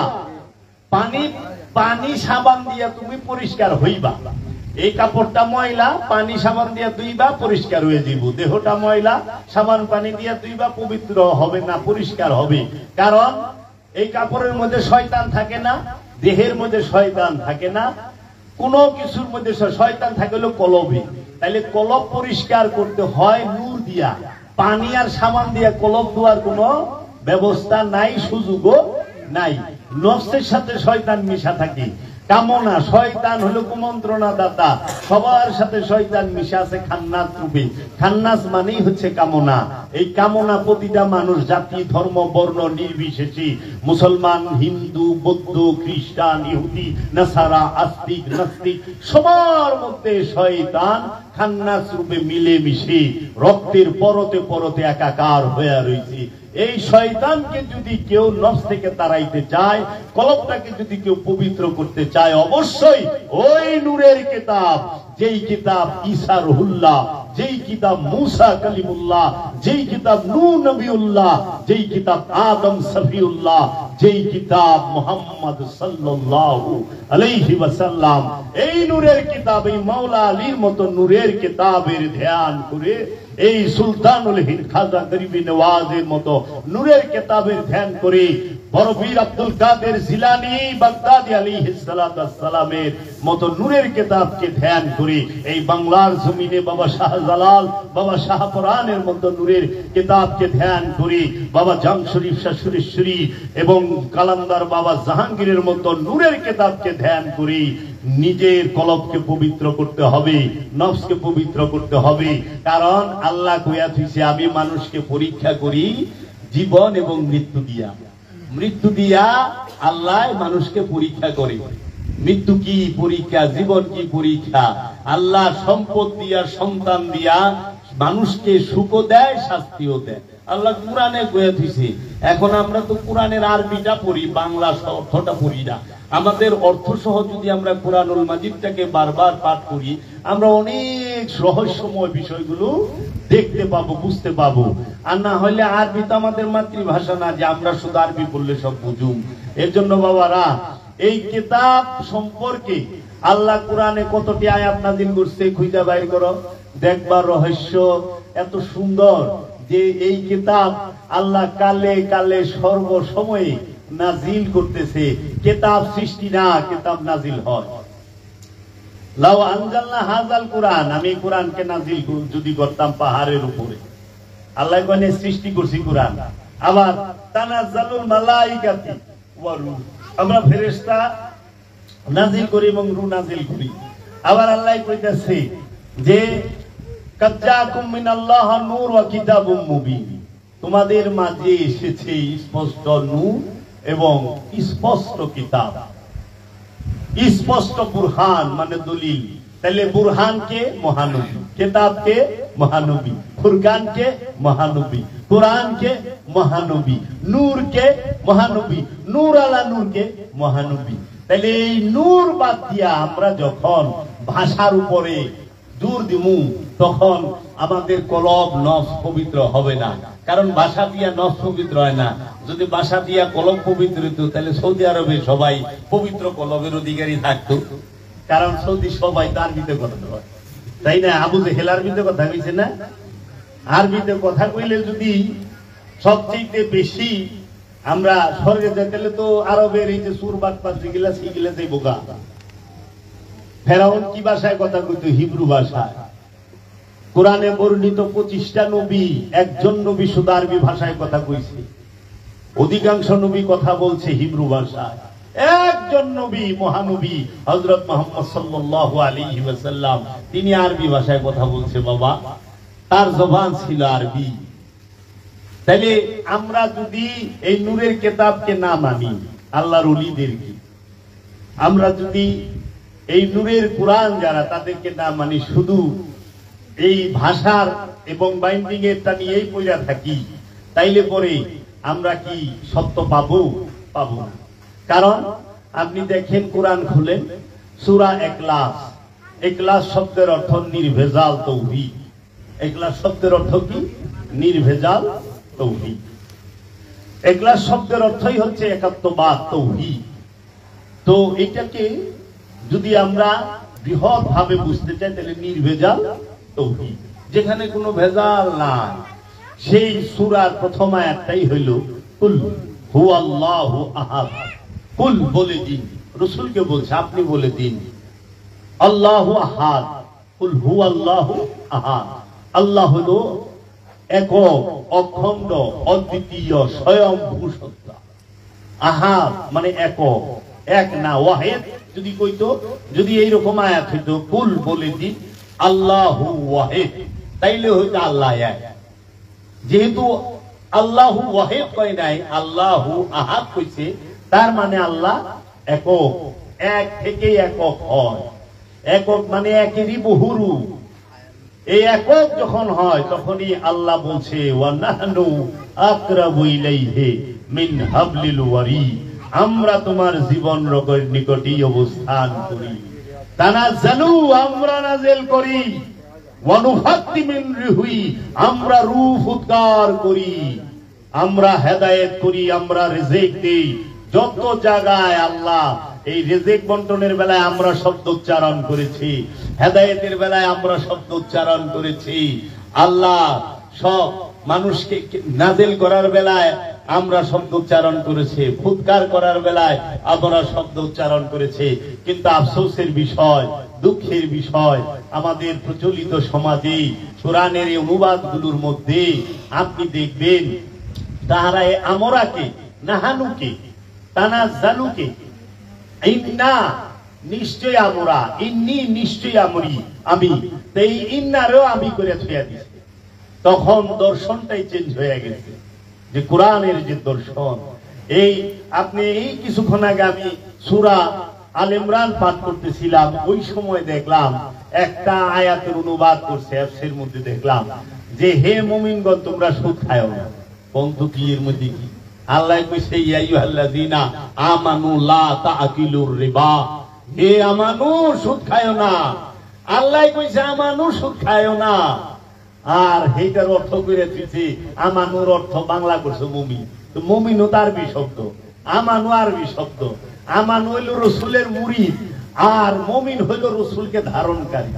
A: পানি সাবান দিয়া তুমি পরিষ্কার হইবা। এই কাপড়টা ময়লা, পানি সাবান দিয়া ধুইবা, পরিষ্কার হয়ে যাব। দেহটা ময়লা, সাবান পানি দিয়া ধুইবা, পবিত্র হবে না, পরিষ্কার হবে। কারণ এই কাপড়ের মধ্যে শয়তান থাকে না, দেহের মধ্যে শয়তান থাকে না, কোনো কিছুর মধ্যে শয়তান থাকে হলো কলবে। তাইলে কলব পরিষ্কার করতে হয় নূর দিয়া। পানি আর সাবান দিয়া কলব ধোয়ার কোনো ব্যবস্থা নাই, সুযোগও নাই। নফসের সাথে শয়তান মিশা থাকে। কামনা, শয়তান হলো কুমন্ত্রণা দাতা, সবার সাথে শয়তান মিশা আছে খান্নাস রূপে। খান্নাস মানেই হচ্ছে কামনা। এই কামনা প্রতিটা মানুষ, জাতি, ধর্ম, বর্ণ নির্বিশেষে, মুসলমান, হিন্দু, বৌদ্ধ, খ্রিস্টান, ইহুদি, নাসারা, আস্তিক, নাস্তিক, সবার মধ্যে শয়তান খান্নাস রূপে মিলে মিশে রক্তের পরতে পরতে একাকার হয়ে রয়েছে। এই শয়তানকে যদি কেউ নফস থেকে তাড়াইতে চায়, কলবটাকে যদি কেউ পবিত্র করতে চায়, অবশ্যই ওই নূরের কিতাব, যেই কিতাব ঈসা রুহুল্লাহ, যেই কিতাব মুসা কালিমুল্লাহ, যেই কিতাব নূহ নবিউল্লাহ, যেই কিতাব আদম সফিউল্লাহ, যেই কিতাব মুহাম্মদ সাল্লাল্লাহু আলাইহি ওয়াসাল্লাম, এই নূরের কিতাব, এই মাওলা আলীর মতো নূরের কিতাবের ধ্যান করে, এই সুলতানুল হিন্দ খাজা গরিবি নওয়াজের মতো নূরের কিতাবের ধ্যান করে, বড় পীর আব্দুল কাদের জিলানী বাগদাদি আলাইহিস সালাতু ওয়াস সালামের মতো নূরের কিতাবকে ধ্যান করে, এই বাংলার জমিনে বাবা শাহজালাল, বাবা শাহপুরানের মতো নূরের কিতাবকে ধ্যান করে, বাবা জাম শরীফ, শাহ সুরেশ্বরী এবং কালান্দার বাবা জাহাঙ্গীরের মতো নূরের কিতাবকে ধ্যান করে নিজের কলবকে পবিত্র করতে হবে, নফসকে পবিত্র করতে হবে। কারণ আল্লাহ কইয়া দিয়েছে, আমি মানুষকে পরীক্ষা করি জীবন এবং মৃত্যু দিয়া। মৃত্যু দিয়া আল্লাহ মানুষকে পরীক্ষা করে। মৃত্যু কি পরীক্ষা, জীবন কি পরীক্ষা। আল্লাহ সম্পদ দিয়া, সন্তান দিয়া মানুষকে সুখও দেয়, শাস্তিও দেয়। আল্লাহ কোরআনে কইয়া দিয়েছে। এখন আমরা তো কোরআনের আরবিটা পড়ি, বাংলা অর্থটা পড়ি না। আমাদের অর্থ সহ যদি আমরা কোরআনুল মাজিদটাকে বারবার পাঠ করি, আমরা অনেক রহস্যময় বিষয়গুলো দেখতে পাবো, বুঝতে পাবো। আর না হলে আরবি তো আমাদের মাতৃভাষা না যে আমরা শুধু আরবি পড়লে সব বুঝুম। এর জন্য বাবারা, এই কিতাব সম্পর্কে আল্লাহ কোরআনে কতটি আয়াত নাযিল করছে খুঁজে বাইর করো, দেখবার রহস্য এত সুন্দর যে এই কিতাব আল্লাহ কালে কালে সর্বসময়ে নাজিল করতেছে। কিতাব সৃষ্টি না, কিতাব নাজিল হয়। লাউ আনজালনা হাযাল কুরআন, আমি কোরআনকে নাজিল যদি করতাম পাহাড়ের উপরে, আল্লাহ কোনে সৃষ্টি করছি কোরআন। আবার তানাজ্জালুল মালাইকাতি ওয়া রূহ, আমরা ফেরেশতা নাজিল করি এবং রূহ নাজিল করি। আবার আল্লাহ কইতাছে যে কাজ্জাকুম মিনাল্লাহ নূর ওয়া কিতাবুম মুবিন, তোমাদের মাঝে এসেছে স্পষ্ট নূর এবং স্পষ্ট কিতাব, স্পষ্ট বুরহান মানে দলিল। তাহলে বুরহানকে মহানবী, কিতাবকে মহানবী, ফুরকানকে মহানবী, কোরআনকে মহানবী, নূরকে মহানবী, নূর আলা নূরকে মহানবী। তাহলে এই নূর বাদ দিয়া আমরা যখন ভাষার উপরে জোর দিমু, তখন আমাদের কলব নফস পবিত্র হবে না। কারণ ভাষা দিয়া নফস পবিত্র হয় না। যদি ভাষা দিয়া কলব পবিত্র হতো, তাহলে সৌদি আরবে সবাই পবিত্র কলবের অধিকারী থাকতো। কারণ সৌদি সবাই তো আরবিতে কথা হয়, তাই না? আবু জেহেল আরবিতে কথা কইছে না? আরবিতে কথা কইলে যদি সবচেয়ে বেশি আমরা স্বর্গে যেতে তো আরবের এই যে সুরবাদ পাত্রী গিলা সেগুলা যে বোকা। ফেরাউন কি ভাষায় কথা কইতো? হিব্রু ভাষায়। কোরআনে বর্ণিত 25টা নবী, একজন নবী শুধু আরবি ভাষায় কথা কইছে, অধিকাংশ নবী কথা বলছে হিব্রু ভাষায়। একজন নবী, মহানবী হযরত মুহাম্মদ সাল্লাল্লাহু আলাইহি ওয়াসাল্লাম, তিনি আরবি ভাষায় কথা বলছে বাবা, তার জবান ছিল আরবি। তাহলে আমরা যদি এই নূরের কিতাবকে না মানি, আল্লাহর ওলিদেরকে, আমরা যদি এই নূরের কোরআন যারা তাদেরকে না মানি, শুধু এই ভাষার এবং বাইন্ডিং এরটা নিয়েই পড়া থাকি, তাইলে পরে আমরা কি সত্য পাবো? পাবো না। কারণ আপনি দেখেন, কোরআন খুলেন, সূরা ইখলাস। ইখলাস শব্দের অর্থ নির্ভেজাল তাওহীদ। ইখলাস শব্দের অর্থ কি? নির্ভেজাল তাওহীদ। ইখলাস শব্দের অর্থই হচ্ছে একাত্মবাদ, তাওহীদ। তো এটাকে যদি আমরা বৃহৎ ভাবে বুঝতে চাই, তাহলে নির্ভেজাল তাওহীদ, যেখানে কোনো ভেজাল নাই। সেই সূরার প্রথম আয়াতটাই হইল কুল হুয়াল্লাহু আহাদ। কুল বলে দিন, রাসূলকে বলছে আপনি বলে দিন, আল্লাহু আহাদ, কুল হুয়াল্লাহু আহাদ। আল্লাহ হলো একক, অখণ্ড, অদ্বিতীয়, স্বয়ংভূ সত্তা। আহাদ মানে একক, এক না, ওয়াহিদ যদি কইতো, যদি এইরকম আয়াত হইতো কুল বলে দিন আল্লাহু ওয়াহিদ, তাইলে হইতো আল্লাহ এক। যেহেতু আল্লাহু ওয়াহিদ কয় নাই, আল্লাহু আহাদ কইছে, তার মানে আল্লাহ একক, এক থেকে একক হয়। একক মানে একেরই বহুরূপ। এই একক যখন হয়, তখনই আল্লাহ বলছে ওয়া নাহনু আকরাবু ইলাইহি মিন হাবলিল ওয়ারিদ, আমরা তোমার জীবন রোগের নিকটেই অবস্থান করি। তানাজ্জালু, আমরা নাযিল করি, ওয়া নুফাত্তি মিন রুহি, আমরা রূহ উদ্গার করি, আমরা হেদায়েত করি, আমরা রিজিক দেই। যত জায়গায় আল্লাহ এই রিজিক বন্টনের বেলায় আমরা শব্দ উচ্চারণ করেছি, হেদায়েতের বেলায় আমরা শব্দ উচ্চারণ করেছি, আল্লাহ সব মানুষকে নাজিল করার বেলায় আমরা শব্দ উচ্চারণ করেছি, ফুৎকার করার বেলায় আমরা শব্দ উচ্চারণ করেছি। কিন্তু আফসোসের বিষয়, দুঃখের বিষয়, আমাদের প্রচলিত সমাজে কোরআনের এই অনুবাদগুলোর মধ্যে আপনি দেখবেন তাহারা আমরাকে, নাহানুকে, তানাজ্জালুকে, ইন্না নিশ্চয় আমরা, ইন্নি নিশ্চয় আমি, এই ইন্নারও আমি করে ছুঁয়া দিছি। তখন দর্শনটাই চেঞ্জ হয়ে গেছে, যে কোরআনের যে দর্শন। এই আপনি এই কিছুক্ষণ আগে আমি সূরা আল ইমরান পাঠ করতেছিলাম, ওই সময় দেখলাম একটা আয়াতের অনুবাদ করছে, এর মধ্যে দেখলাম যে হে মুমিনগণ তোমরা সুদ খাও না। বন্ধু কি এর মধ্যে কি? আল্লাহ কইছে ইয়া আইয়ুহাল্লাযিনা আমানু লা তাআকিলুর রিবা, হে আমানু সুদ খাও না। আল্লাহ কইছে আমানু সুদ খাও না, আর এইটার অর্থ করে দিয়েছে আমানুর অর্থ বাংলা করছে মুমিন। তো মুমিনও তার আরবি শব্দ, আমানু আরবি শব্দ। আমানু হইল রাসূলের মুরিদ, আর মুমিন হইল রাসূলকে ধারণকারী,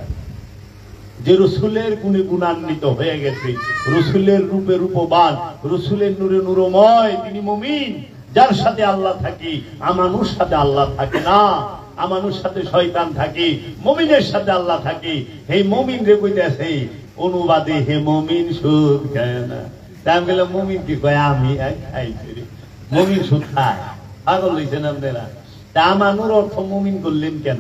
A: যে রাসূলের গুণে গুণান্বিত হয়ে গেছে, রাসূলের রূপে রূপবান, রাসূলের নূরে নূরময়, তিনি মুমিন। যার সাথে আল্লাহ থাকে, আমানুর সাথে আল্লাহ থাকে না, আমানুর সাথে শয়তান থাকে, মুমিনের সাথে আল্লাহ থাকে। হে মুমিন রে কইতেছে অনুবাদে, হে মুমিন সুদ খায় না। তাই বলে মুমিন কি কয়? আমি খাইছি রে, মুমিন সুদ খায়। পাগল হইছেন আপনারা? তা আমানুর অর্থ মুমিন করলেন কেন?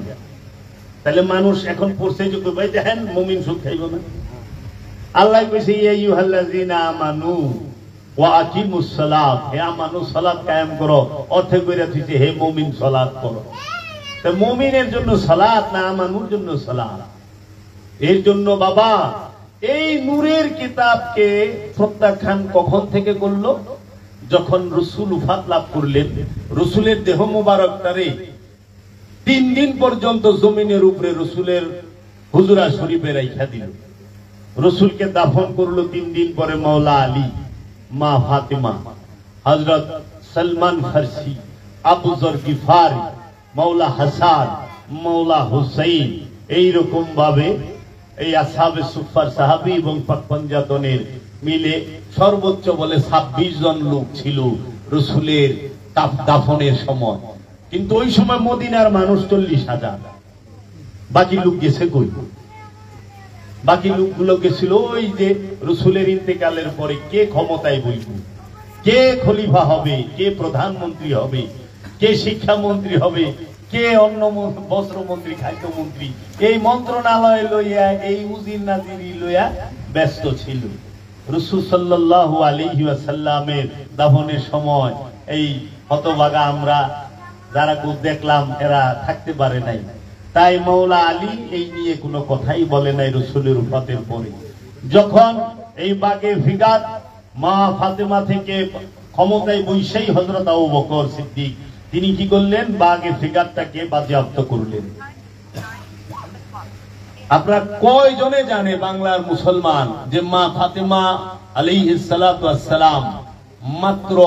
A: তাহলে মানুষ এখন পড়ছে যে ভাই দেখেন মুমিন সুদ খাইব না। আল্লাহ কইছে ইয়া আইয়ুহাল্লাযিনা আমানু ওয়া আকিমুস সালাত, হে আমানু সালাত কায়েম করো। অর্থে কইরা দিছে হে মুমিন সালাত করো। তো মুমিনের জন্য সালাত না আমানুর জন্য সালাত? এর জন্য বাবা এই নূরের কিতাবকে প্রত্যাখ্যান কখন থেকে করলো? যখন রাসূল উফাত লাভ করলেন, রাসূলের দেহ মোবারকটারে 3 দিন পর্যন্ত জমিনের উপরে রাসূলের হুজরা শরীফে রাইখা দিল। রাসূলকে দাফন করলো 3 দিন পরে মাওলা আলী, মা ফাতেমা, হযরত সলমান ফারসি, আবু যর গিফারি, মাওলা হাসান, মাওলা হুসাইন, এই রকম ভাবে এই আসহাবে সুফার সাহাবী এবং পাকপঞ্জাতনের মিলে সর্বোচ্চ বলে 26 জন লোক ছিল। রসুলের দাফনের সময়। কিন্তু ওই সময় মদিনার মানুষ 40,000, বাকি লোক গেছে কই? বাকি লোকগুলো গেছিল ওই যে রসুলের ইন্তেকালের পরে কে ক্ষমতায় বইব, কে খলিফা হবে, কে প্রধানমন্ত্রী হবে, কে শিক্ষামন্ত্রী হবে, কে অন্ন বস্ত্রমন্ত্রী, খাদ্যমন্ত্রী, এই মন্ত্রণালয় লইয়া, এই উজির নাজিরি লইয়া ব্যস্ত ছিল। রাসূল সাল্লাল্লাহু আলাইহি ওয়াসাল্লামের দাফনের সময় এই হতভাগা আমরা যারা দেখলাম এরা থাকতে পারে নাই। তাই মৌলা আলী এই নিয়ে কোনো কথাই বলে নাই রসুলের উফাতের পরে। যখন এই বাগে ফিগাত মা ফাতেমা থেকে ক্ষমতায় বৈশাই হযরত আবু বকর সিদ্দিক তিনি কি করলেন? বাগে ফিগাতটাকে বাজেয়াপ্ত করলেন। আপনারা কয়জনে জানে বাংলার মুসলমান যে মা ফাতেমা আলাইহিস সালাতু ওয়াস সালাম মাত্র,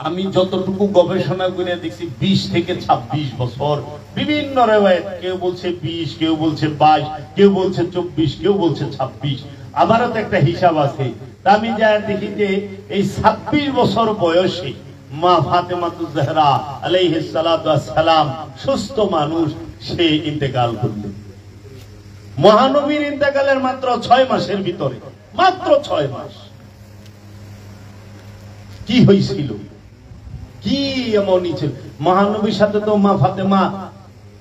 A: আমি যতটুকু গবেষণা করে দেখছি 20 থেকে 26 বছর, বিভিন্ন রিওয়ায়াত, কেউ বলছে 20, কেউ বলছে 22, কেউ বলছে 24, কেউ বলছে 26, আমারও তো একটা হিসাব আছে। তা আমি যা দেখি যে এই 26 বছর বয়সে মা ফাতেমাতুজ জাহরা আলাইহিস সালাতু ওয়াস সালাম সুস্থ মানুষ, সে ইন্তেকাল করলেন। মহানবীর ইন্তেকালের মাত্র 6 মাসের ভিতরে, মাত্র 6 মাস। কি হয়েছিল, কি এমন ছিল? মহানবীর সাথে তো মা ফাতেমা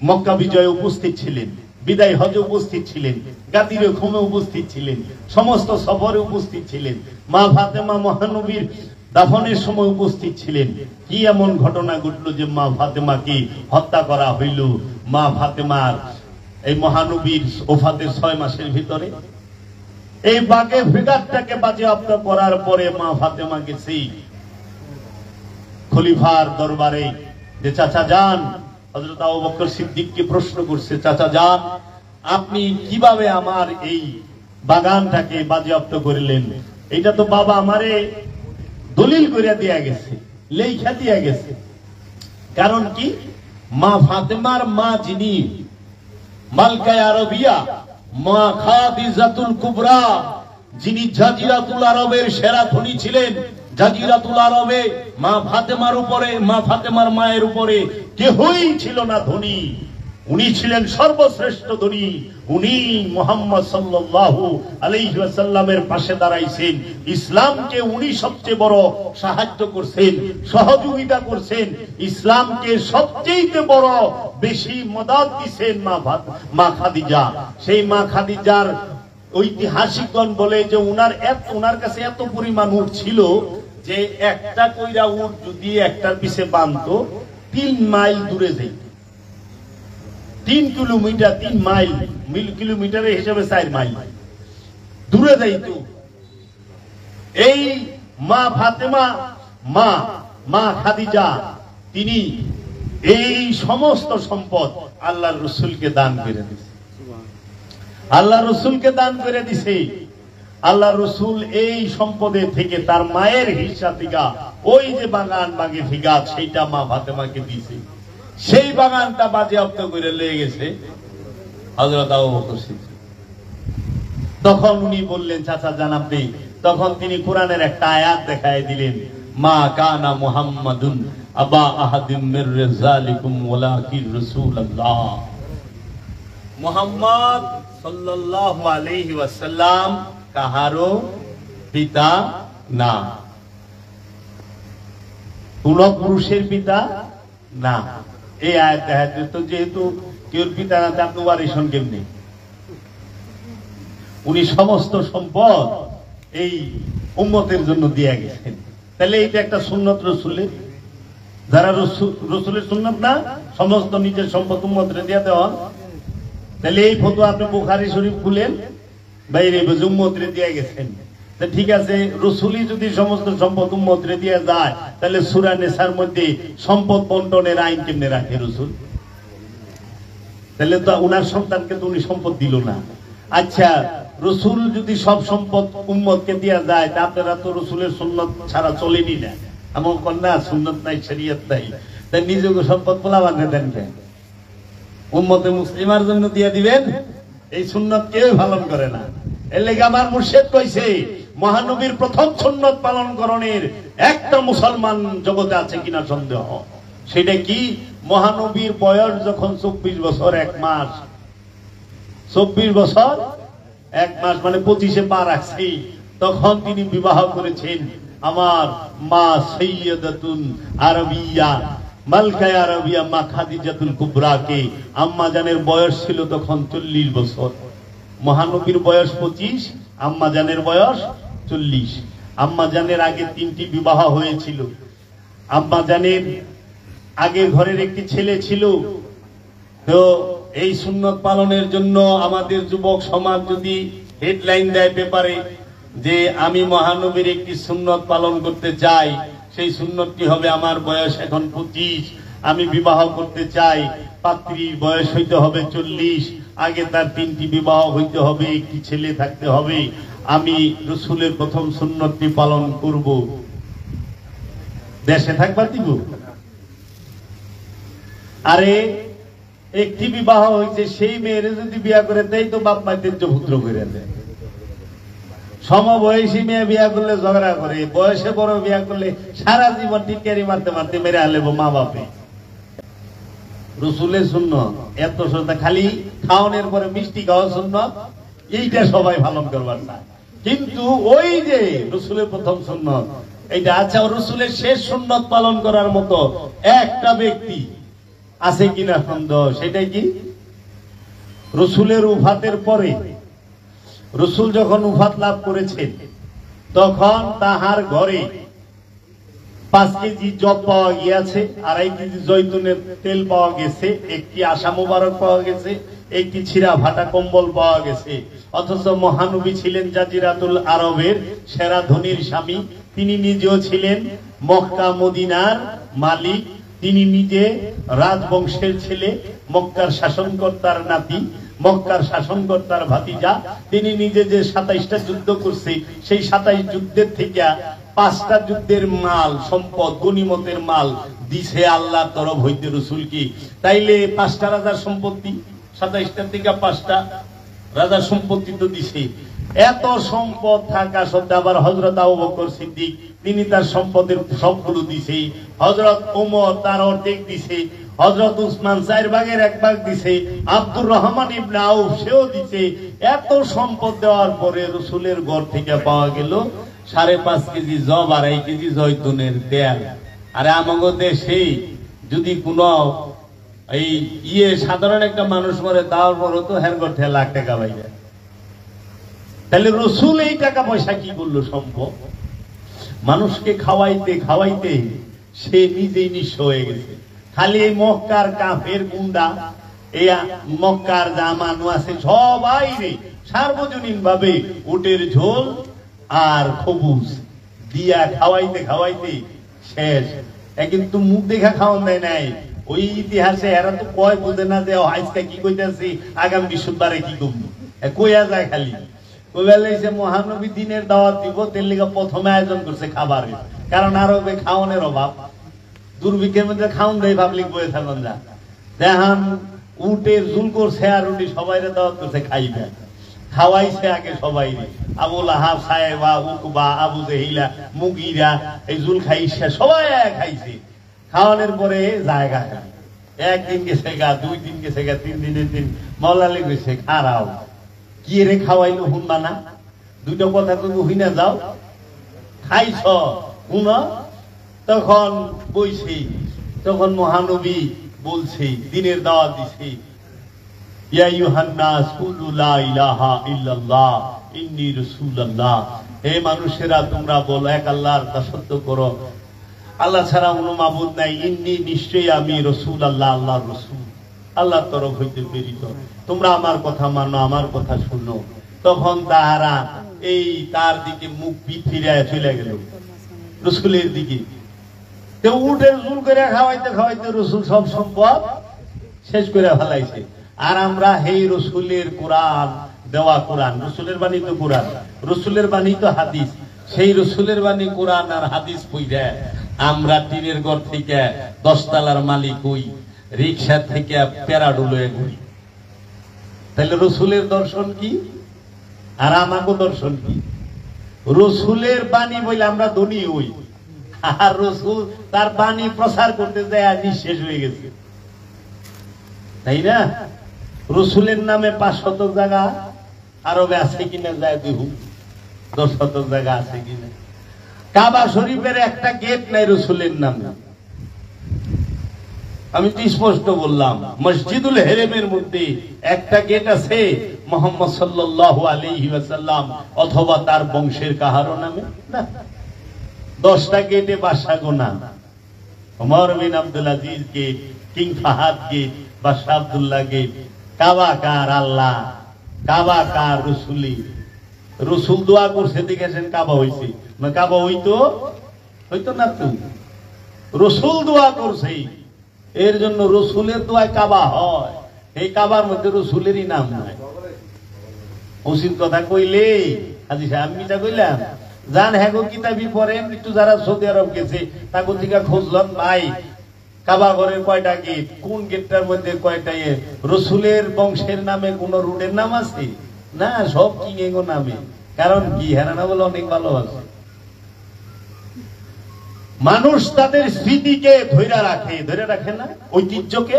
A: মক্কা বিজয়ে উপস্থিত ছিলেন, বিদায় হজে উপস্থিত ছিলেন, গাদিরে খুমে উপস্থিত ছিলেন, সমস্ত সফরে উপস্থিত ছিলেন। মা ফাতেমা মহানবীর দাফনের সময় উপস্থিত ছিলেন। কি এমন ঘটনা ঘটলো যে মা ফাতেমাকে হত্যা করা হইল? মা ফাতেমার এই মহানবীর ওফাতের 6 মাসের ভিতরে এই বাগে ফিগারটাকে বাজেয়াপ্ত করার পরে মা ফাতেমা গেছে খলিফার দরবারে, যে চাচা যান, হযরত আবু বকর সিদ্দিককে প্রশ্ন করছে, চাচা যান, আপনি কিভাবে আমার এই বাগানটাকে বাজেয়াপ্ত করলেন? এটা তো বাবা আমারে দলিল করে দিয়া গেছে, লেখা দিয়া গেছে। কারণ কি? মা ফাতেমার মা যিনি মালকায়ে আরবিয়া, মা খাদিজাতুল কুবরা, যিনি জাজিরাতুল আরবের সেরা ধনী ছিলেন, জাজিরাতুল আরবে মা ফাতেমার উপরে, মা ফাতেমার মায়ের উপরে কেহই ছিল না ধনী, উনি ছিলেন সর্বশ্রেষ্ঠ ধনী। উনি মুহাম্মদ সাল্লাল্লাহু আলাইহি ওয়াসাল্লামের পাশে দাঁড়াইছেন, ইসলামকে উনি সবচেয়ে বড় সাহায্য করছেন, সহযোগিতা করছেন, ইসলামকে সবচেয়ে বড় বেশি মদদ দিয়েছেন মা খাদিজা। সেই মা খাদিজার ঐতিহাসিকগণ বলে যে উনার কাছে এত পরিমাণ উট ছিল যে একটা কইরা উট যদি একটার পিছে বাঁধতো 3 মাইল দূরে যাইত। 3 কিলোমিটার, 3 মাইল, কিলোমিটারের হিসাবে 4 মাইল দূরে যাইত। এই মা ফাতেমা, মা খাদিজা, তিনি এই সমস্ত সম্পদ আল্লাহর রাসূলকে দান করে দিয়েছে, আল্লাহ রসুলকে দান করে দিছে। আল্লাহ রসুল এই সম্পদের থেকে তার মায়ের হিস্সা থেকে ওই যে বাগান বাগে ফিগাত সেইটা মা ফাতেমাকে দিছে। সেই বাগানটা বাজেয়াপ্ত করে লয়ে গেছে হযরত আবু বকর সিদ্দিক। তখন উনি বললেন, চাচা যান আপনি। তখন তিনি কোরআনের একটা আয়াত দেখায় দিলেন, মা কানা মুহাম্মাদুন আবা আহাদিম মির রিজালিকুম ওয়ালাকির রাসূলুল্লাহ। মুহাম্মদ সাল্লাল্লাহু আলাইহি ওয়াসাল্লাম কাহারও পিতা না, কোন পুরুষের পিতা না। এই আয়াত দেখা যেত, যেহেতু কেউ পিতা না, আপনি ওয়ারিশন কেমনি? উনি সমস্ত সম্পদ এই উম্মতের জন্য দিয়ে গেছেন। তাহলে এইটা একটা সুন্নত রসুলের। যারা রসুলের সুন্নত না, সমস্ত নিজের সম্পদ উম্মতরে দিয়ে দেওয়া। তাহলে এই ফতোয়া আপনি বুখারী শরীফ খুলেন, বাইরে উম্মতরে দিয়ে গেছেন। ঠিক আছে, রসুলই যদি সমস্ত সম্পদ উম্মতরে দিয়ে যায়, তাহলে সূরা নিসার মধ্যে সম্পদ বন্টনের আইন কেমনে রাখে রসুল? তাহলে তো উনার সন্তানকে তো উনি সম্পদ দিল না। আচ্ছা, রসুল যদি সব সম্পদ উম্মতকে দিয়ে যায়, তা আপনারা তো রসুলের সুন্নত ছাড়া চলেনি না, এমন কন্যা সুন্নত নাই, শরীয়ত নাই, তাই নিজেকে সম্পদ পোলাবান দেন কেন? উম্মতে মুসলিমার জন্য দিয়ে দিবেন, এই সুন্নত কেউ পালন করে না। এর লেগে আমার মুর্শিদ কইছে, মহানবীর প্রথম সুন্নত পালন করণের একটা মুসলমান জগতে আছে কিনা সন্দেহ। সেটা কি? মহানবীর বয়স যখন 24 বছর 1 মাস, 24 বছর 1 মাস মানে 25-এ পা রাখছি, তখন তিনি বিবাহ করেছেন আমার মা সৈয়দাতুন আরবিয়া মালকায়ে আরবিয়া মা খাদিজাতুল কুবরাকে। আম্মা জানের বয়স ছিল তখন 40 বছর। মহানবীর বয়স 25, আম্মা জানের বয়স 40। আম্মা জানের আগে 3টি বিবাহ হয়েছিল। আম্মা জানের আগে ঘরের একটি ছেলে ছিল। তো এই সুন্নত পালনের জন্য আমাদের যুবক সমাজ যদি হেডলাইন দেয় পেপারে যে আমি মহানবীর একটি সুন্নত পালন করতে চাই, সেই সুন্নতটি হবে আমার বয়স এখন 25, আমি বিবাহ করতে চাই, পাত্রীর বয়স হইতে হবে 40, আগে তার 3টি বিবাহ হইতে হবে, একটি ছেলে থাকতে হবে, আমি রাসূলের প্রথম সুন্নতটি পালন করব, দেশে থাকবা দিব? আরে একটি বিবাহ হয়েছে, সেই মেয়েরে যদি বিয়া করে দেয় তো বাপ মা তেজ্যপুত্র করে দেয়। সমবয়সী মেয়ে বিয়া করলে ঝগড়া করে, বয়সে বড় বিয়া করলে সারা জীবন টিটকারি মারতে মারতে মেরে আলেব মা বাপে। রাসূলের সুন্নাত এত শ্রদ্ধা, খালি খাওয়ানোর পরে মিষ্টি খাওয়া সুন্নাত, এইটা সবাই পালন করবার চায়। কিন্তু ওই যে রাসূলের প্রথম সুন্নাত এইটা, আচ্ছা রাসূলের শেষ সুন্নাত পালন করার মতো একটা ব্যক্তি আছে কিনা সন্দেহ। সেটাই কি? রাসূলের উফাতের পরে, রাসূল যখন উফাত লাভ করেছেন তখন তাহার ঘরে 5 কেজি জব পাওয়া গিয়েছে, 2.5 কেজি জৈতুনের তেল পাওয়া গেছে, একটি আশা মোবারক পাওয়া গেছে, একটি ছিঁড়া ফাটা কম্বল পাওয়া গেছে। অথচ মহানবী ছিলেন জাজিরাতুল আরবের সেরা ধনীর স্বামী, তিনি নিজেও ছিলেন মক্কা মদিনার মালিক, তিনি নিজে রাজবংশের ছেলে, মক্কার শাসনকর্তার নাতি, মক্কার শাসনকর্তার ভাতিজা। তিনি নিজে যে 27টা যুদ্ধ করছে, সেই 27 যুদ্ধের থেকে 5টা যুদ্ধের মাল সম্পদ গনিমতের মাল দিছে আল্লাহর তরফ হইতে রাসূলকে। তাইলে 5টা রাজার সম্পত্তি, 27টা থেকে 5টা রাজার সম্পত্তি তো দিছে। এত সম্পদ থাকা সত্ত্বেও আবার হযরত আবু বকর সিদ্দিক তিনি তার সম্পদের সবগুলো দিছে, হযরত ওমর তার অর্ধেক দিছে, হযরত উসমান 4 ভাগের 1 ভাগ দিছে, আব্দুর রহমান ইবনে আউফ সেও দিছে। এত সম্পদ দেওয়ার পরে রাসূলের ঘর থেকে পাওয়া গেল 5.5 কেজি জব, 2.5 কেজি জয়তুনের তেল। আরে আমাগো দেশে যদি কোনো এই সাধারণ একটা মানুষ মরে, তার পরও তো হের ঘর থেকে লাখ টাকা পাই যায়। তাহলে রাসূল এই টাকা পয়সা কি করলো? সম্ভব। মানুষকে খাওয়াইতে খাওয়াইতে সে নিজেই নিঃস্ব হয়ে গেছে। খালি এই মক্কার কাফের গুন্ডা, এই মক্কার জামানু আছে, সবাই রে সার্বজনীন ভাবে উটের ঝোল আর খবুজ দিয়া খাওয়াইতে খাওয়াইতে শেষ। কিন্তু মুখ দেখা খাওয়ান দেয় নাই। ওই ইতিহাসে এরা তো কয় বোঝে না যে আজকে কি কইতাছি, আগামী বৃহস্পতিবারে কি করবো, কইয়া যায় খালি। মহানবী দিনের দাওয়াত দিব, তের লিগা প্রথমে আয়োজন করছে খাবারের, কারণ আরবে খাওয়ানোর অভাব। দুর্ভিক্ষের মধ্যে খাওয়ান দেয় পাবলিক বয়ে থাকুন যা দেখান, উটের ঝুল করছে আর উনি সবাই দাওয়াত করছে খাইবে, খাওয়াইছে আগে সবাই। আবু লাহাব, সাহেবা, উকবা, আবু জেহিলা, মুগিরা এই ঝুল খাইছে, সবাই খাইছে। খাওয়ানোর পরে জায়গা একদিন গেছে গা, 2 দিন গেছে গা, 3 দিনের দিন মৌলালি গেছে খারাও কি রে খাওয়াইলো শুনবা না? 2টা কথা তুমি হইনা যাও, খাইছ শুন। তখন বইছি, তখন মহানবী বলছে, দিনের দাওয়াত দিছে, ইয়া আইয়ুহান নাস কুলু লা ইলাহা ইল্লাল্লাহ ইন্নী রাসূলুল্লাহ। হে মানুষেরা তোমরা বলো এক আল্লাহর দাসত্ব করো, আল্লাহ ছাড়া কোনো মাবুদ নাই, ইন্নী নিশ্চয়ই আমি রাসূলুল্লাহ, আল্লাহর রাসূল, আল্লাহর তরফ হইতে প্রেরিত, তোমরা আমার কথা মানো, আমার কথা শুনো। তখন তাহারা এই তার দিকে মুখ পিঠ ফিরে চলে গেল রাসূলের দিকে। তো উটের ঝুল করে খাওয়াইতে খাওয়াইতে রাসূল সব সম্পদ শেষ করে ফেলাইছে। আর আমরা এই রাসূলের কোরআন দেওয়া, কোরআন রাসূলের বাণী তো কোরআন, রাসূলের বাণী তো হাদিস, সেই রাসূলের বাণী কোরআন আর হাদিস পইরা আমরা টিনের ঘর থেকে 10 তলার মালিক হই, রিকশা থেকে প্যারাডুলে ঘুরি। তাহলে রাসূলের দর্শন কি আর আমাগো দর্শন কি? রসুলের বাণী বলে আমরা ধনী হই, আর রসুল তার বাণী প্রচার করতে যায় আজ শেষ হয়ে গেছে, তাই না? রসুলের নামে 500 জায়গা আরবে আছে কিনা যায় দেখুন, 10 জায়গা আছে কিনা। কাবা শরীফের একটা গেট নাই রসুলের নামে। আমি তো স্পষ্ট বললাম, মসজিদুল হেরেমের মধ্যে একটা গেট আছে মুহাম্মদ সাল্লাল্লাহু আলাইহি ওয়াসাল্লাম অথবা তার বংশের কাহারো নামে না। 10টা গেটে বাদশা গোনা, Omar bin Abdul Aziz gate, king Fahad gate, বাদশা আব্দুল্লাহ গেট। কাবা কার? আল্লাহ। কাবা কার? রসুলি। রসুল দোয়া করছে দেখেছেন কাবা হইছে না? কাবা হইতো না তো, রসুল দোয়া করছে, এর জন্য রসুলের দোয়ায় কাবা হয়। এই কাবার মধ্যে রসুলেরই নাম নাই। উচিত কথা কইলে আজি সাহেব আমি যা কইলাম, জান হ্যাঁ কিতাবি পড়েন একটু, যারা সৌদি আরব গেছে তাকে দিকে খুঁজলাম, ভাই কাবা ঘরের কয়টা গেট, কোন গেটটার মধ্যে কয়টা রসুলের বংশের নামে কোন রুটের নাম আছে না? সব কিং নামে। কারণ কি? হেরানা বলে অনেক ভালোবাসে মানুষ, তাদের স্মৃতিকে ধরে রাখে না, ঐতিহ্যকে।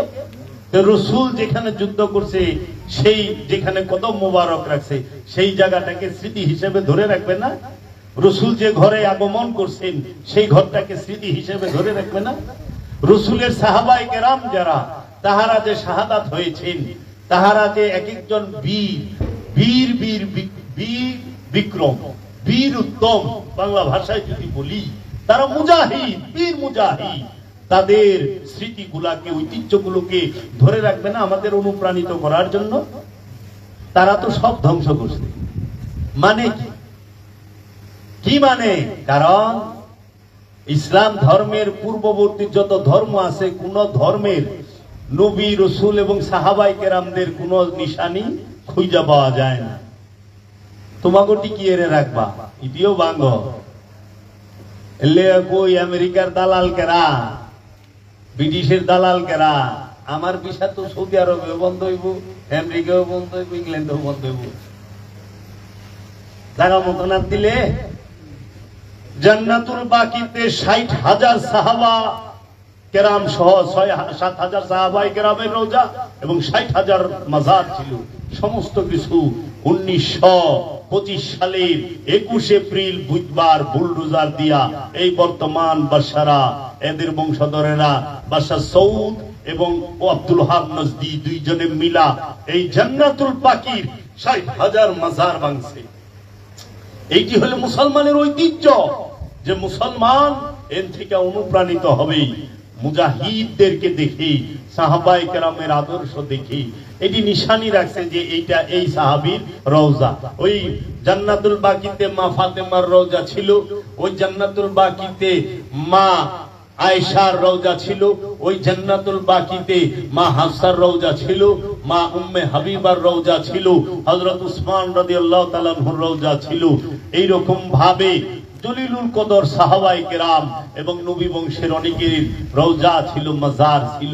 A: রসুল যেখানে যুদ্ধ করছে, সেই যেখানে কদম মোবারক রাখছে, সেই জায়গাটাকে স্মৃতি হিসেবে ধরে রাখবে না? রসুল যে ঘরে আগমন করছেন, সেই ঘরটাকে স্মৃতি হিসেবে ধরে রাখবে না? রসুলের সাহাবায়ে কেরাম যারা, তাহারা যে শাহাদাত হয়েছেন, তাহারা যে এক একজন বীর বিক্রম, বীর উত্তম, বাংলা ভাষায় যদি বলি, তারা মুজাহিদ, বীর মুজাহিদ, তাদের স্মৃতিগুলাকে, ঐতিহ্যগুলোকে ধরে রাখবে না আমাদের অনুপ্রাণিত করার জন্য? তারা তো সব ধ্বংস করছে। মানে কি মানে? কারণ ইসলাম ধর্মের পূর্ববর্তী যত ধর্ম আছে, কোন ধর্মের নবী, রসুল এবং সাহাবায়ে কেরামদের কোন নিশানি খুঁজে পাওয়া যায় না। তোমাকে টিকিয়ে রাখবা, ইতিও বাঙ্গ কই আমেরিকার দালাল কেরা, ব্রিটিশের দালাল কেরা? আমার ভিসা তো সৌদি আরবেও বন্ধ হইব, আমেরিকাও বন্ধ হইব, ইংল্যান্ডেও বন্ধ হইব। জায়গা মতো না দিলে জান্নাতুল বাকিতে 60,000 সাহাবা কেরাম সহ 7,000 সাহাবায়ে কেরামের রওজা এবং 60,000 মাজার ছিল। সমস্ত কিছু 1925 সালের 21 এপ্রিল বুধবার বুলডোজার দিয়া এই বর্তমান বাদশারা, এদের বংশধরেরা বাদশা সৌদ এবং আব্দুল হাব নজদি দুইজনে মিলা এই জান্নাতুল বাকির 60,000 মাজার ভাঙছে। এইটি হলো মুসলমানের ঐতিহ্য, যে মুসলমান এর থেকে অনুপ্রাণিত হবে মুজাহিদদেরকে দেখি, সাহাবায়ে কেরামের আদর্শ দেখি। এটি নিশানি রাখছে যে এইটা এই সাহাবীর রওজা। ওই জান্নাতুল বাকিতে মা ফাতেমার রওজা ছিল, ওই জান্নাতুল বাকিতে মা আয়েশার রওজা ছিল, ওই জান্নাতুল বাকিতে মা হাফসার রওজা ছিল, মা উম্মে হাবিবার রওজা ছিল, হযরত উসমান রাদিয়াল্লাহু তাআলা আনহুর রওজা ছিল। এই রকম ভাবে জলিলুল কদর সাহাবায়ে কেরাম এবং নবী বংশের অনেকের রওজা ছিল, মাজার ছিল।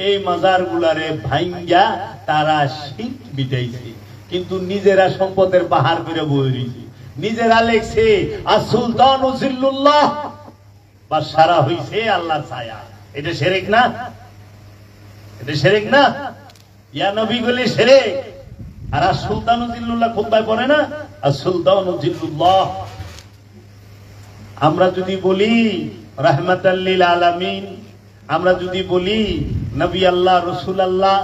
A: এই মাজার গুলারে ভাঙ্গা তারা শিরক বিটাইছে, কিন্তু নিজেরা সম্পদের পাহাড় করে বইরিছে, নিজেরা লেখছে আস-সুলতানু জিল্লুল্লাহ, বা সারা হইছে আল্লাহর ছায়া। এটা শিরক না? এটা শিরক না? ইয়া নবী বলে শিরক। আর আস-সুলতানু জিল্লুল্লাহ খুতবায় পড়ে না, আস-সুলতানু জিল্লুল্লাহ। আমরা যদি বলি রাহমাতাল লিল আলামিন, আমরা যদি বলি নবী আল্লাহ, রাসূল আল্লাহ,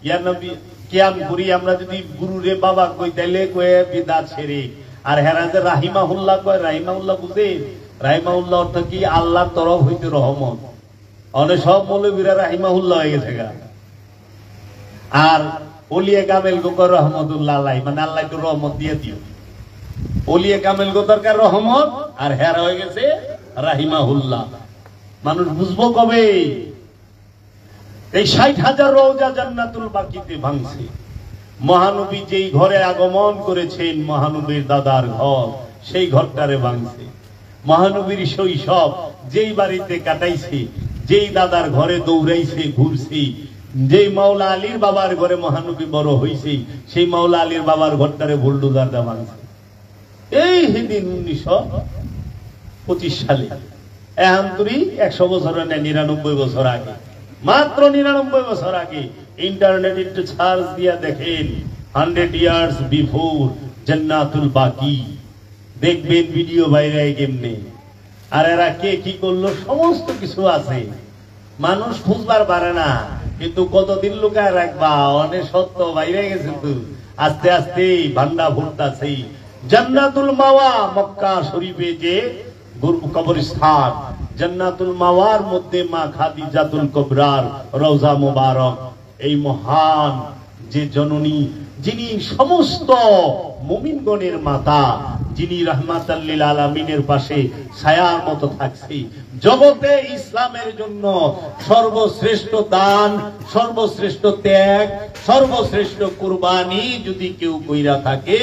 A: ইয়া নবী কিয়াম করি, আমরা যদি গুরুরে বাবা কই, তাইলে কয়ে বিদআত শিরক। আর হেরা যে রাহিমাহুল্লাহ কয়, রাহিমাহুল্লাহ বুঝে? রাহিমাহুল্লাহ অর্থ কি? আল্লাহর তরফ হইতে রহমত। অনেক সব মৌলবীরা রাহিমাহুল্লাহ হয়ে গেছে গা। আর ওলিয়ে কামেল গোকর রহমতুল্লাহ আলাইহি, মানে আল্লাহ একটু রহমত দিয়ে দিও। ওলিয়ে কামেল গো দরকার রহমত, আর হেরা হয়ে গেছে রাহিমাহুল্লাহ। মানুষ বুঝবো কবে? এই 60,000 রওজা জান্নাতুল বাকিতে ভাঙছে। মহানবী যেই ঘরে আগমন করেছেন, মহানবীর দাদার ঘর, সেই ঘরটারে ভাঙছে। মহানবীর শৈশব যেই বাড়িতে কাটাইছে, যেই দাদার ঘরে দৌড়াইছে, ঘুরছে, যেই মাওলা আলীর বাবার ঘরে মহানবী বড় হইছে, সেই মাওলা আলীর বাবার ঘরটারে বুলডোজার দা ভাঙছে। এই দিন 1925 সালে এখন তুই 100 বছর না 99 বছর আগে, মাত্র 99 বছর আগে ইন্টারনেট একটু সার্চ দিয়া দেখেন 100 ইয়ার্স বিফোর জান্নাতুল বাকি, দেখবেন ভিডিও বাইরে কেমনে আর এরা কে কি করলো সমস্ত কিছু আছে। মানুষ খুঁজবার পারে না, কিন্তু কতদিন লুকায় রাখবা, অনেক সত্য বাইরে গেছে তো আস্তে আস্তে ভান্ডা ফুটতাছে। জান্নাতুল মাওয়া মক্কা শরীফে যে কবরস্থান, জান্নাতুল মাওয়ার মধ্যে মা খাদিজাতুল কুবরার রওজা মুবারক, এই মহান যে জননী, যিনি সমস্ত মুমিনগণের মাতা, যিনি রাহমাতাল লিল আলামিনের পাশে ছায়ার মতো থাকছে, জগতে ইসলামের জন্য সর্বশ্রেষ্ঠ দান, সর্বশ্রেষ্ঠ ত্যাগ, সর্বশ্রেষ্ঠ কুরবানি যদি কেউ কইরা থাকে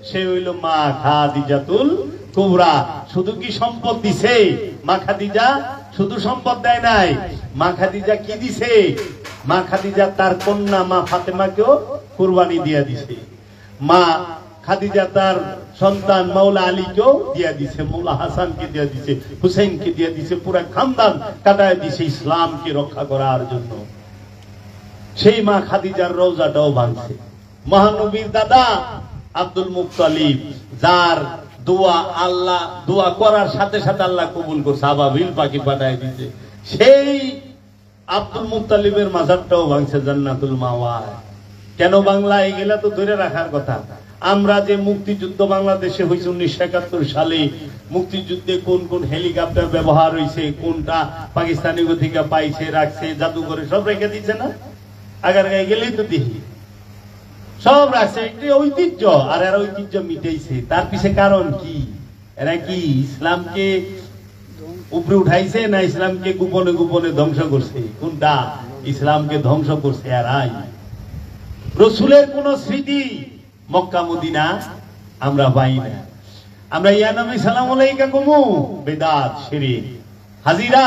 A: সে হইল মা খাদিজাতুল কুবরা। শুধু কি সম্পদ দিছে মা খাদিজা? শুধু সম্পদ দেয় নাই, মা খাদিজা কি দিছে? মা খাদিজা তার কন্যা মা ফাতেমাকেও কুরবানি দিয়া দিছে। মা খাদিজা তার সন্তান মাওলা আলীকেও দিয়া দিছে, মাওলা হাসানকে দিয়া দিছে, হুসেইনকে দিয়া দিছে, পুরা খানদান কাটায় দিছে ইসলামকে রক্ষা করার জন্য। সেই মা খাদিজার রওজাটাও ভাঙছে। মহানবীর দাদা আব্দুল মুত্তালিব, যার দোয়া আল্লাহ দোয়া করার সাথে সাথে আল্লাহ কবুল করছে, আবাবিল পাখি পাঠায় দিছে, সেই আব্দুল মুত্তালিবের মাজারটাও ভাঙছে জান্নাতুল মাওয়া। কেন বাংলা এগুলা তো ধরে রাখার কথা। আমরা যে মুক্তিযুদ্ধ বাংলাদেশে হয়েছে 1971 সালে, মুক্তিযুদ্ধে কোন কোন হেলিকপ্টার ব্যবহার হয়েছে, কোনটা পাকিস্তানি থেকে পাইছে, রাখছে জাদুঘরে, সব রেখে দিচ্ছে না? আগার গায়ে গেলেই তো দেখি সব রাখছে, একটি ঐতিহ্য। আর এরা ঐতিহ্য মিটাইছে, তার পিছে কারণ কি? এরা কি ইসলামকে উপরে উঠাইছে না ইসলামকে গোপনে গোপনে ধ্বংস করছে? কোনটা? ইসলামকে ধ্বংস করছে এরাই। রসুলের কোন স্মৃতি মক্কা মদিনা আমরা পাই না। আমরা ইয়া নবী সালাম আলাইকা কমু বেদাত শিরিক, হাজিরা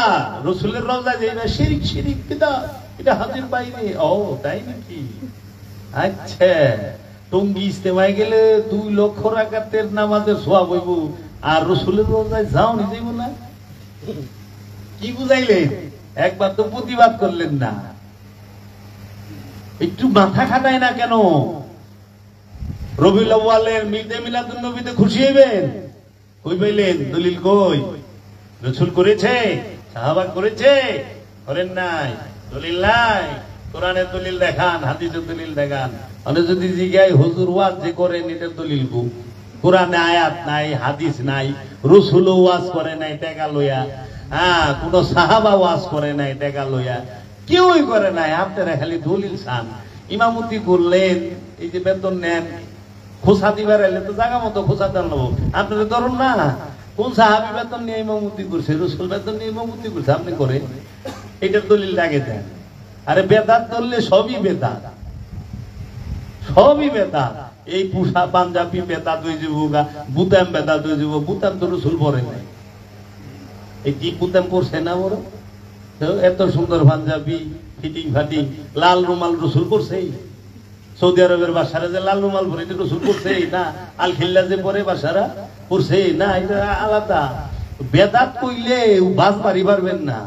A: রসুলের রওজা যাই না, শিরিক শিরিক বিদাত, এটা হাজির বাইরে। ও তাই নাকি? আচ্ছা, টঙ্গী ইস্তেমায় গেলে 2 লক্ষ রাকাতের নামাজের সওয়াব হইব, আর রসুলের রওজায় যাও নি যাইব না? কি বুঝাইলেন? একবার তো প্রতিবাদ করলেন না, একটু মাথা খাটায় না কেন? রবিউল আউয়ালের মিদে মিলাদুন নবীতে খুশি হইবেন, কই পাইলেন? দলিল কই? রসুল করেছে, সাহাবা করেছে, করেন নাই, দলিল নাই। কোরআনের দলিল দেখান, হাদিসের দলিল দেখান। মানে যদি জিজ্ঞাসা হুজুর ওয়াজ যে করেন এটার দলিল কো? কোরআনে আয়াত নাই, হাদিস নাই, রসুলও ওয়াজ করে নাই টাকা লইয়া, কোন সাহাবা ওয়াজ করে নাই টাকা লইয়া, কেউই করে নাই। আপনারা খালি দলিল চান। ইমামতি করলেন, এই যে বেতন নেন, খোঁচা দিবার এলে তো জায়গা মতো খোঁচা দেন নেবো। আপনারা ধরুন না, কোন সাহাবি বেতন নিয়ে ইমামতি করছে, রসুল বেতন নিয়ে ইমামতি করছে, আপনি করে এটার দলিল লাগে দেন। আরে বেদাত ধরলে সবই বেদাত, সবই বেদাত। এই পুষা পাঞ্জাবি বেদাত হয়ে যাব, বুতাম বেদাত হয়ে যাব। বুতাম তো রসুল পরে নাই, এই কি বুতাম করছে না? বড় এত সুন্দর পাঞ্জাবি ফিটিং ফাটিং, লাল রুমাল রসুল করছে? সৌদি আরবের বাসারা যে লাল রুমাল পরে এটা রসুল করছে না? আল খিল্লা যে পরে বাসারা করছে না? এটা আলাদা। বেদাত কইলে বাস বাড়ি পারবেন না।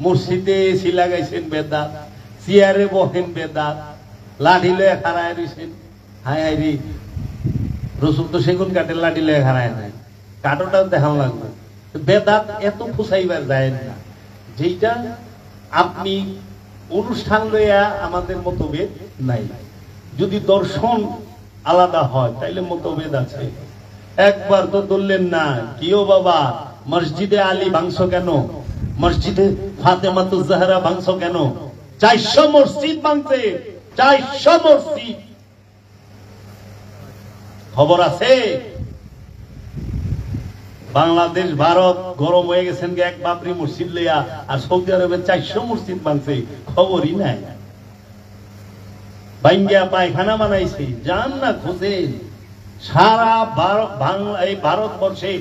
A: মসজিদে এসি লাগাইছেন বেদাত, চেয়ারে বহেন বেদাত, লাঠি লয়ে খাড়ায় রয়েছেন। হায় হায় রে, রসুল তো সেগুন কাঠের লাঠি লয়ে খাড়ায় নাই, কাঠোটাও দেখানো লাগবে। বেদাত এত ফুসাইবার যায় না, যেটা আপনি অনুষ্ঠান লইয়া আমাদের মতভেদ নাই। যদি দর্শন আলাদা হয় তাইলে মতভেদ আছে। একবার তো ধরলেন না, কিও বাবা মসজিদে আলী ভাঙছ কেন? মসজিদে ফাতেমাতুজ জাহরা ভাঙছ কেন? 400 মসজিদ ভাঙছে, 400 মসজিদ। খবর আছে? বাংলাদেশ ভারত গরম হয়ে গেছেন এক বাবরি মসজিদ লইয়া, আর সৌদি আরবে 400 মসজিদ ভাঙছে, খবরই নাই। ভাঙ্গিয়া পায়খানা বানাইছে, যান না খোঁজেন। সারা বাংলা এই ভারতবর্ষে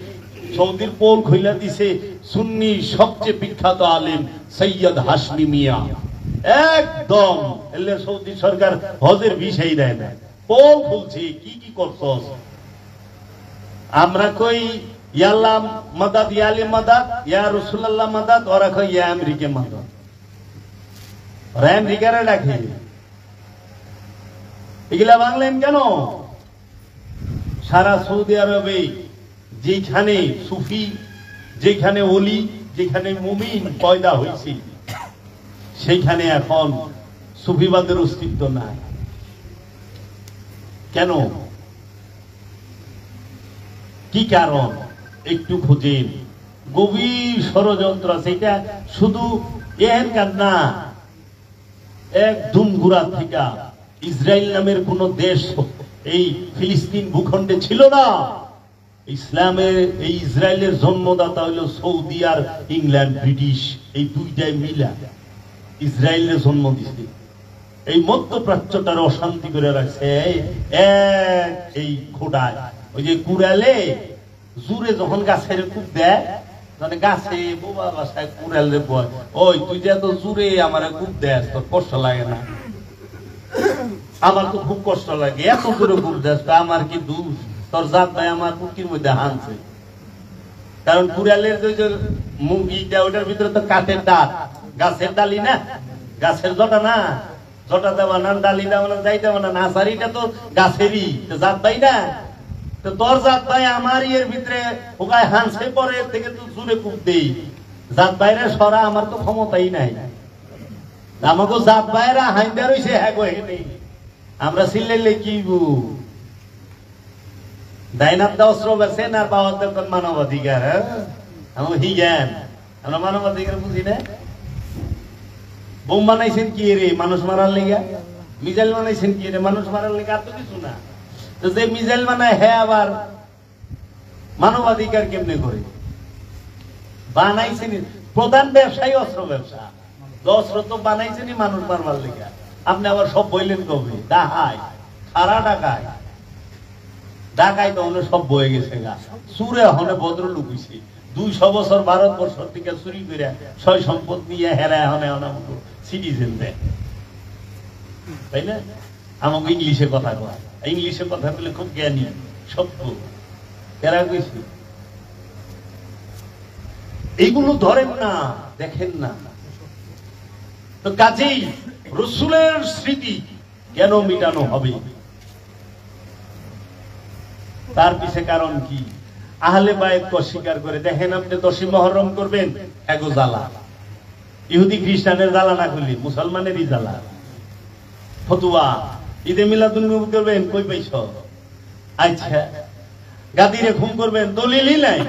A: সৌদির পোল খুইলা দিছে সুন্নি সবচেয়ে বিখ্যাত আলেম সৈয়দ হাশমি মিয়া। একদম এলে সৌদি সরকার হজের ভিসাই দেয় না, পোল খুলছে। কি কি করছস? আমরা কই ইয়াল্লাহ মাদাদ ইয়া আলী মাদাদ ইয়া রাসূলুল্লাহ মাদাদ, ওরা কই ইয়া আমেরিকা মাদাদ। ওরা আমেরিকারে ডাকে। এগুলা বাংলেন কেন? সারা সৌদি আরবে যেখানে সুফি, যেখানে ওলি, যেখানে মুমিন পয়দা হয়েছে, সেইখানে এখন সুফিবাদের অস্তিত্ব নাই। কেন? কি কারণ? একটু খুঁজেন। গভীর ষড়যন্ত্র আছে। এটা শুধু এখানকার না, একদম গোড়া থেকে ইসরায়েল নামের কোন দেশ এই ফিলিস্তিন ভূখণ্ডে ছিল না। ইসলামের এই ইসরায়েলের জন্মদাতা হইল সৌদি আর ইংল্যান্ড, ব্রিটিশ, এই দুইটাই মিলা ইসরায়েলের জন্ম দিছে। এই মধ্যপ্রাচ্যটার অশান্তি করে রাখছে এই খোদায়। ওই যে কুড়ালে জুড়ে যখন গাছের কূপ দেয়, মানে গাছে বোবা বাসায় কুড়ালে বয়, ওই তুই যে এত জুড়ে আমার কূপ দেয়, তোর কষ্ট লাগে না? আমার তো খুব কষ্ট লাগে, এত জোরে কূপ দেয়, আমার কি দোষ? তোর জাত ভাই আমার পুকির মধ্যে হানছে। কারণ কুড়ালের যে মুগিটা, ওটার ভিতরে তো কাঠের দাঁত, গাছের ডালি না, গাছের জটা না, জটা দেওয়া না, ডালি দেওয়া না, যাই দেওয়া না, নাসারিটা তো গাছেরই জাত ভাই না। তো তোর জাত ভাই আমার ইয়ের ভিতরে ওগায় হানছে, পরে থেকে তো জুড়ে কূপ দেই। জাত ভাইরা সরা আমার তো ক্ষমতাই নাই। আমাকে জাত ভাইরা হাইন্দা রয়েছে, হ্যাঁ গো নেই। আমরা সিলেলে কি দাইনাত্তা অস্ত্র বেছেন আর বাবাদের মানবাধিকার। আমার হি জ্ঞান, আমরা মানবাধিকার বুঝি না। বোম বানাইছেন কি রে? মানুষ মারার লেগে। মিসাইল বানাইছেন কি রে? মানুষ মারার লেগে। আর তো কিছু না। তো যে মিসাইল বানায়, হ্যাঁ আবার মানবাধিকার কেমনে করে? বানাইছেন প্রধান ব্যবসায়ী অস্ত্র ব্যবসা। অস্ত্র তো বানাইছেনই মানুষ মারবার লেগে। আপনি আবার সব বইলেন কবে? ডাহাই, সারা ডাকায়, ডাকাই তো সব বয়ে গেছে গা। চুরে হনে ভদ্র লুকিয়েছে। 200 বছর ভারতবর্ষ থেকে চুরি করে সয় সম্পদ নিয়ে হেরায় হনে সিটিজেন দেয়, তাই না? আমাকে ইংলিশে কথা কয়, ইংলিশে কথা বলে খুব জ্ঞানী, সত্য এরা কইছে। এইগুলো ধরেন না, দেখেন না। তো কাজেই রসুলের স্মৃতি কেন মিটানো হবে? তার পিছে কারণ কি? আহলে বায়েত অস্বীকার করে। দেখেন আপনি 10ই মুহররম করবেন, এগো জ্বালা। ইহুদি খ্রিস্টানের জ্বালা না করলে মুসলমানেরই জ্বালা। ফতুয়া ঈদে মিলাদুন নবী করবেন, কই পাইছ? আচ্ছা, গাদিরে ঘুম করবেন, দলিলই নাই।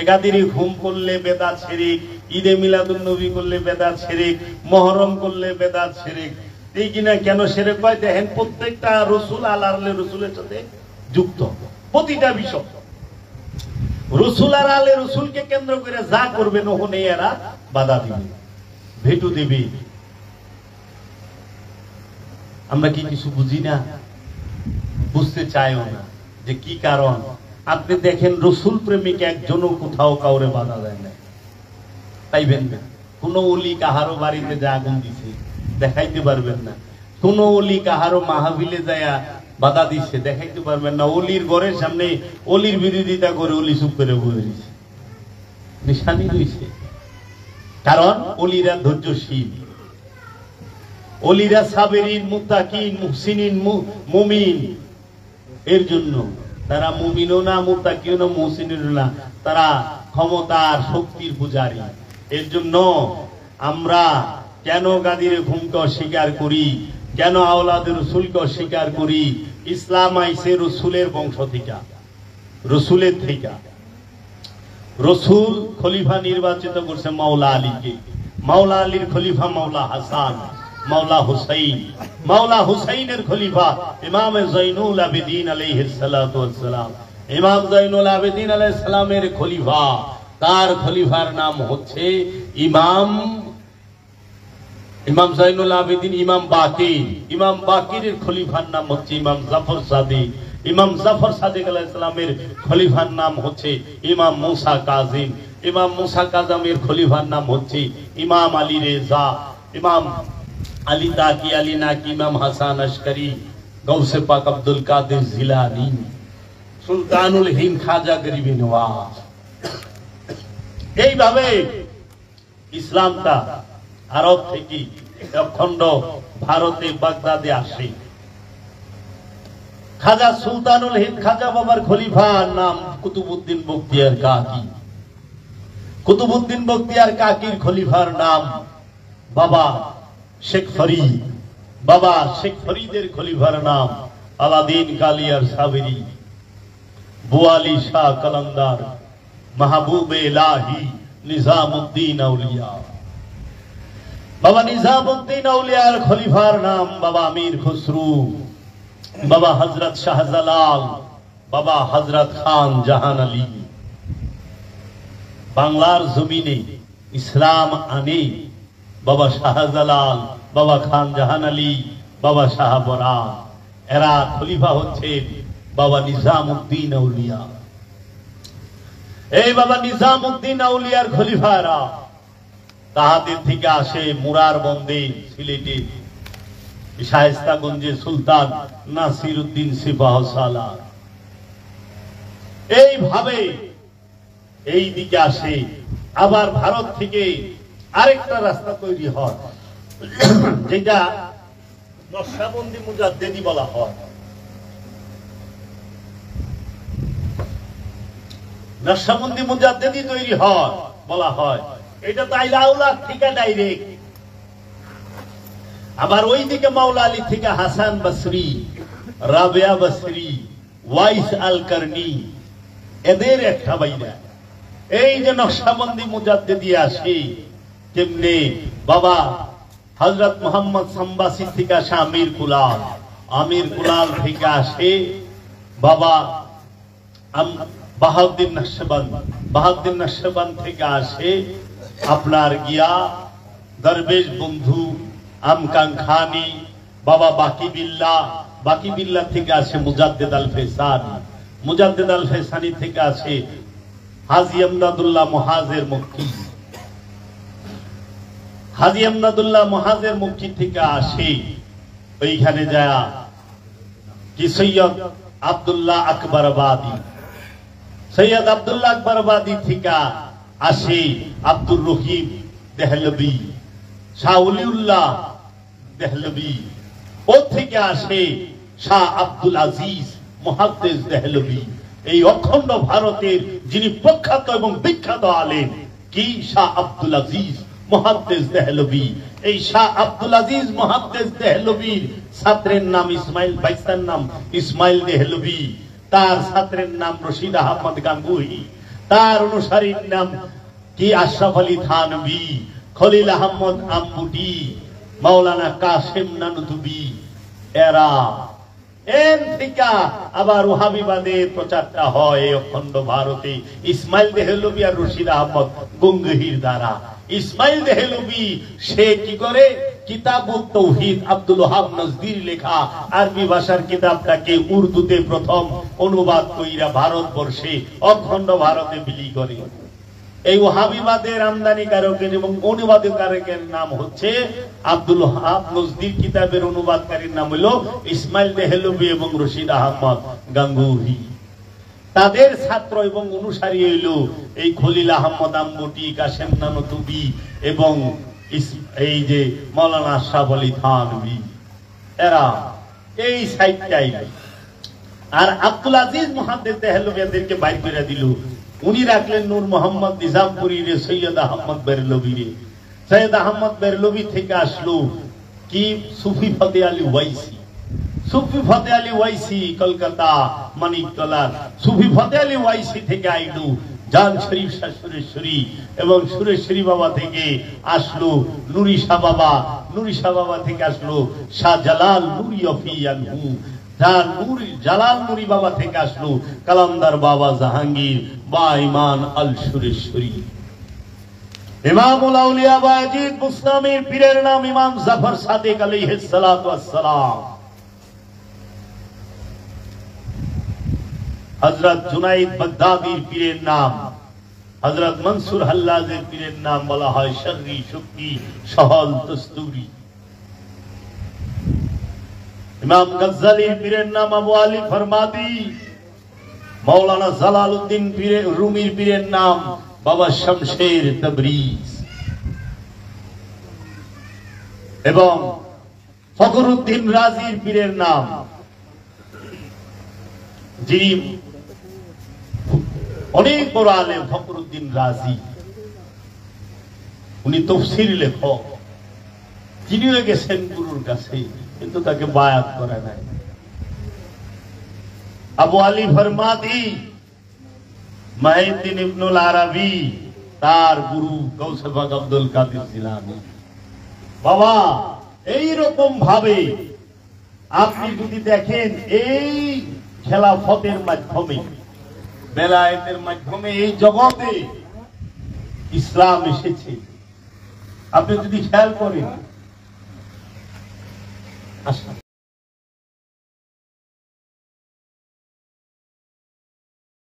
A: গাদিরে ঘুম করলে বেদাত শিরক, ঈদে মিলাদুন নবী করলে বেদাত শিরক, মুহররম করলে বেদাত শিরক। এই কিনা কেন শিরক হয়? দেখেন প্রত্যেকটা রসুল আল্লাহর রসুলের সাথে যুক্ত। প্রতিটা বিষয় রসুল আর আলে রসুলকে কেন্দ্র করে যা করবেন ওখানে এরা বাধা দিবে, ভেটু দেবে। আমরা কি কিছু বুঝি না? বুঝতে চাইও না যে কি কারণ। আপনি দেখেন রসুল প্রেমিক একজনও কোথাও কাউরে বাধা দেয় না, পাইবেন না। কোন ওলি কাহারো বাড়িতে যা আগুন দিছে দেখাইতে পারবেন না। কোন ওলি কাহারো মাহফিলে যায় বাধা দিচ্ছে দেখাইতে পারবেন না। অলির ঘরের সামনে অলির বিরোধিতা করে অলি চুপ করে বলে দিচ্ছে, নিশানি রয়েছে। কারণ অলিরা ধৈর্যশীল, অলিরা সাবেরিন, মুত্তাকিন, মুহসিনিন, মুমিন। এর জন্য তারা মুমিনও না, মুত্তাকিও না, মুহসিনও না, তারা ক্ষমতার শক্তির পূজারী। এর জন্য আমরা কেন গাদিরে ঘুমকে অস্বীকার করি? কেন আওলাদের রসুলকে অস্বীকার করি? ইসলাম আইছে রসুলের বংশ থেকে, রসুলের থেকে। রসুল খলিফা নির্বাচিত করছে মাওলা আলীকে। মাওলা আলীর খলিফা মাওলা হাসান, মাওলা হুসাইন, মাওলা হুসাইনের খলিফা ইমাম জৈনুল আবেদিন আলাইহিস সালাতু ওয়াস সালাম। ইমাম জৈনুল আবেদিন আলাইহিস সালামের খলিফা, তার খলিফার নাম হচ্ছে ইমাম জৈনুল আবেদিন, ইমাম বাকির। ইমাম বাকিরের খলিফার নাম হচ্ছে ইমাম জাফর সাদিক। ইমাম জাফর সাদিক আলাইহিস সালামের খলিফার নাম হচ্ছে ইমাম মুসা কাজিম। ইমাম মুসা কাজিমের খলিফার নাম হচ্ছে ইমাম আলী রেজা। ইমাম আলী তাকি, আলী নাকি, ইমাম হাসান আশকরি, গৌসে পাক আব্দুল কাদের জিলানী। সুলতানুল হিন্দ খাজা গরিব নওয়াজ। এইভাবে ইসলামটা আরব থেকে অখণ্ড ভারতে বাগদাদে আসে। খাজা সুলতানুল হিন্দ খাজা বাবার খলিফার নাম কুতুবউদ্দিন বখতিয়ার কাকি। কুতুবউদ্দিন বখতিয়ার কাকির খলিফার নাম বাবা শেখ ফরিদ। বাবা শেখ ফরিদের খলিফার নাম আলাদিন কালিয়ার সাবেরি, বুয়ালি শাহ কলন্দার, মাহবুবে ইলাহি নিজামউদ্দিন আউলিয়া। বাবা নিজামউদ্দিন আউলিয়ার খলিফার নাম বাবা আমির খসরু, বাবা হযরত শাহজালাল, বাবা হযরত খান জাহান আলী। বাংলার জমিনে ইসলাম আনে বাবা শাহজালাল, বাবা খান জাহান আলী, বাবা শাহবরান। এরা খলিফা হচ্ছে বাবা নিজামউদ্দিন আউলিয়া। এই বাবা নিজামউদ্দিন আউলিয়ার খলিফারা তাহাদের থেকে আসে মুরার বন্দে সিলেটে শায়েস্তাগঞ্জে সুলতান নাসির উদ্দিন সিপাহ সালার। এইভাবে এই দিকে আসে। আবার ভারত থেকে আরেকটা রাস্তা তৈরি হয়, যেটা নকশবন্দি মুজাদ্দেদি বলা হয়। নকশবন্দি মুজাদ্দেদি তৈরি হয় বলা হয়। এটা তো আইলাউলা থেকে ডাইরেক্ট। আবার ওই দিকে মাওলা আলী থেকে হাসান বসরি, রাবেয়া বসরি, ওয়াইস আল কারনি, এদের একটা বাইরা। এই যে নকশবন্দি মুজাদ্দেদি আসে, তেমনি বাবা হযরত মোহাম্মদ সাম্বাসি থেকে আসে আমির কুলাল, আমির কুলাল থেকে আসে বাবা বাহাউদ্দিন নকশবন্দ, বাহাউদ্দিন নকশবন্দ থেকে আসে আপনার গিয়া দরবেশ বন্ধু আমকান খানি, বাবা বাকি বিল্লা, বাকি বিল্লা থেকে আসে মুজাদ্দেদ আল ফেসানি, মুজাদ্দেদ আল ফেসানি থেকে আসে হাজী আমদাদুল্লাহ মুহাজের মুক্তি, হাজী আমদাদুল্লাহ মুহাজের মুক্তি থেকে আসে ওইখানে যায় কি সৈয়দ আব্দুল্লাহ আকবরবাদী, সৈয়দ আব্দুল্লাহ আকবরবাদী থেকে আসে আব্দুর রহিম দেহলভী, শাহ ওলিউল্লাহ দেহলভী। ও থেকে আসে শাহ আব্দুল আজিজ মুহাদ্দিস দেহলভী। এই অখণ্ড ভারতের যিনি প্রখ্যাত এবং বিখ্যাত আলেম কি শাহ আব্দুল আজিজ মুহাদ্দিস দেহলভী। এই শাহ আব্দুল আজিজ মুহাদ্দিস দেহলভীর ছাত্রের নাম ইসমাইল, বাইসার নাম ইসমাইল দেহলভী, তার ছাত্রের নাম রশিদ আহমদ গাঙ্গুহি, তার অনুসারীর নাম কি আশরাফ আলী থানভী, খলিল আহমদ আম্বুটি, মাওলানা কাসেম নানুতুবি। এরা এর থেকে আবার ওহাবিবাদের প্রচারটা হয় এই অখণ্ড ভারতে ইসমাইল দেহলভী আর রশিদ আহমদ গঙ্গুহির দ্বারা। ইসমাইল দেহলভী সে কি করে কিতাবুত তাওহীদ আব্দুল ওহাব নজদির লেখা আরবি ভাষার কিতাবটাকে উর্দুতে প্রথম অনুবাদ কইরা ভারতবর্ষে অখণ্ড ভারতে বিলি করে। এই ওহাবিবাদের আমদানিকারকের এবং অনুবাদকারকের নাম হচ্ছে আব্দুল ওহাব নজদির কিতাবের অনুবাদকারীর নাম হলো ইসমাইল দেহলভী এবং রশিদ আহমদ গাঙ্গুহি। তাদের ছাত্র এবং অনুসারী হইল এই খলিল আহমদ আম্বুটি, কাসেম নানুতুবি এবং এই যে মাওলানা আশরাফ আলী থানভী। এরা এই সাইডটাই। আর আব্দুল আজিজ মুহাদ্দিস দেহলভী এদেরকে বাইর করে দিল। উনি রাখলেন নূর মোহাম্মদ নিজামপুরী রে, সৈয়দ আহমদ বেরলভী রে। সৈয়দ আহমদ বেরলভী থেকে আসলো কি সুফি ফতে আলী ওয়াইসি, সুফি ফতে আলী ওয়াইসি কলকাতা মানিকতলার সুফি ফতে আলী ওয়াইসি থেকে আইলু জান শরীফ শাহ সুরেশ্বরী, এবং সুরেশ্বরী বাবা থেকে আসলো নুরি শাহ বাবা, নুরি শাহ বাবা থেকে আসলো শাহ জালাল নুরি অফিয়ানহু, জালাল নুরি বাবা থেকে আসলো কালান্দার বাবা জাহাঙ্গীর বা ইমান আল সুরেশ্বরী। ইমামুল আউলিয়া বাজিদ মুসলামের পীরের নাম ইমাম জাফর সাদিক আলাইহিস সালাতু ওয়াস সালাম। হযরত জুনাইদ বাগদাদীর পীরের নাম, হযরত মনসুর হাল্লাজের পীরের নাম বলা হয় শররি শুকরি সহল দস্তুরি। ইমাম গজ্জালির পীরের নাম আবু আলী ফরমাদি, মাওলানা জালালউদ্দিন পীরের রুমির পীরের নাম বাবা শমশের তাবরিজ, এবং ফখরুদ্দিন রাজির পীরের নাম, যিনি অনেক বড় আলেম ফখরুদ্দিন রাজি, উনি তফসির লেখক, তিনিও গেছেন গুরুর কাছে, কিন্তু তাকে বায়াত করে নাই। আবু আলী ফরমাদি, মাহিউদ্দিন ইবনুল আরাবি, তার গুরু গৌসে পাক আব্দুল কাদের জিলানী। বাবা, এইরকম ভাবে আপনি যদি দেখেন এই খেলাফতের মাধ্যমে, বেলায়েতের মাধ্যমে এই জগতে ইসলাম এসেছে, আপনি যদি খেয়াল করেন।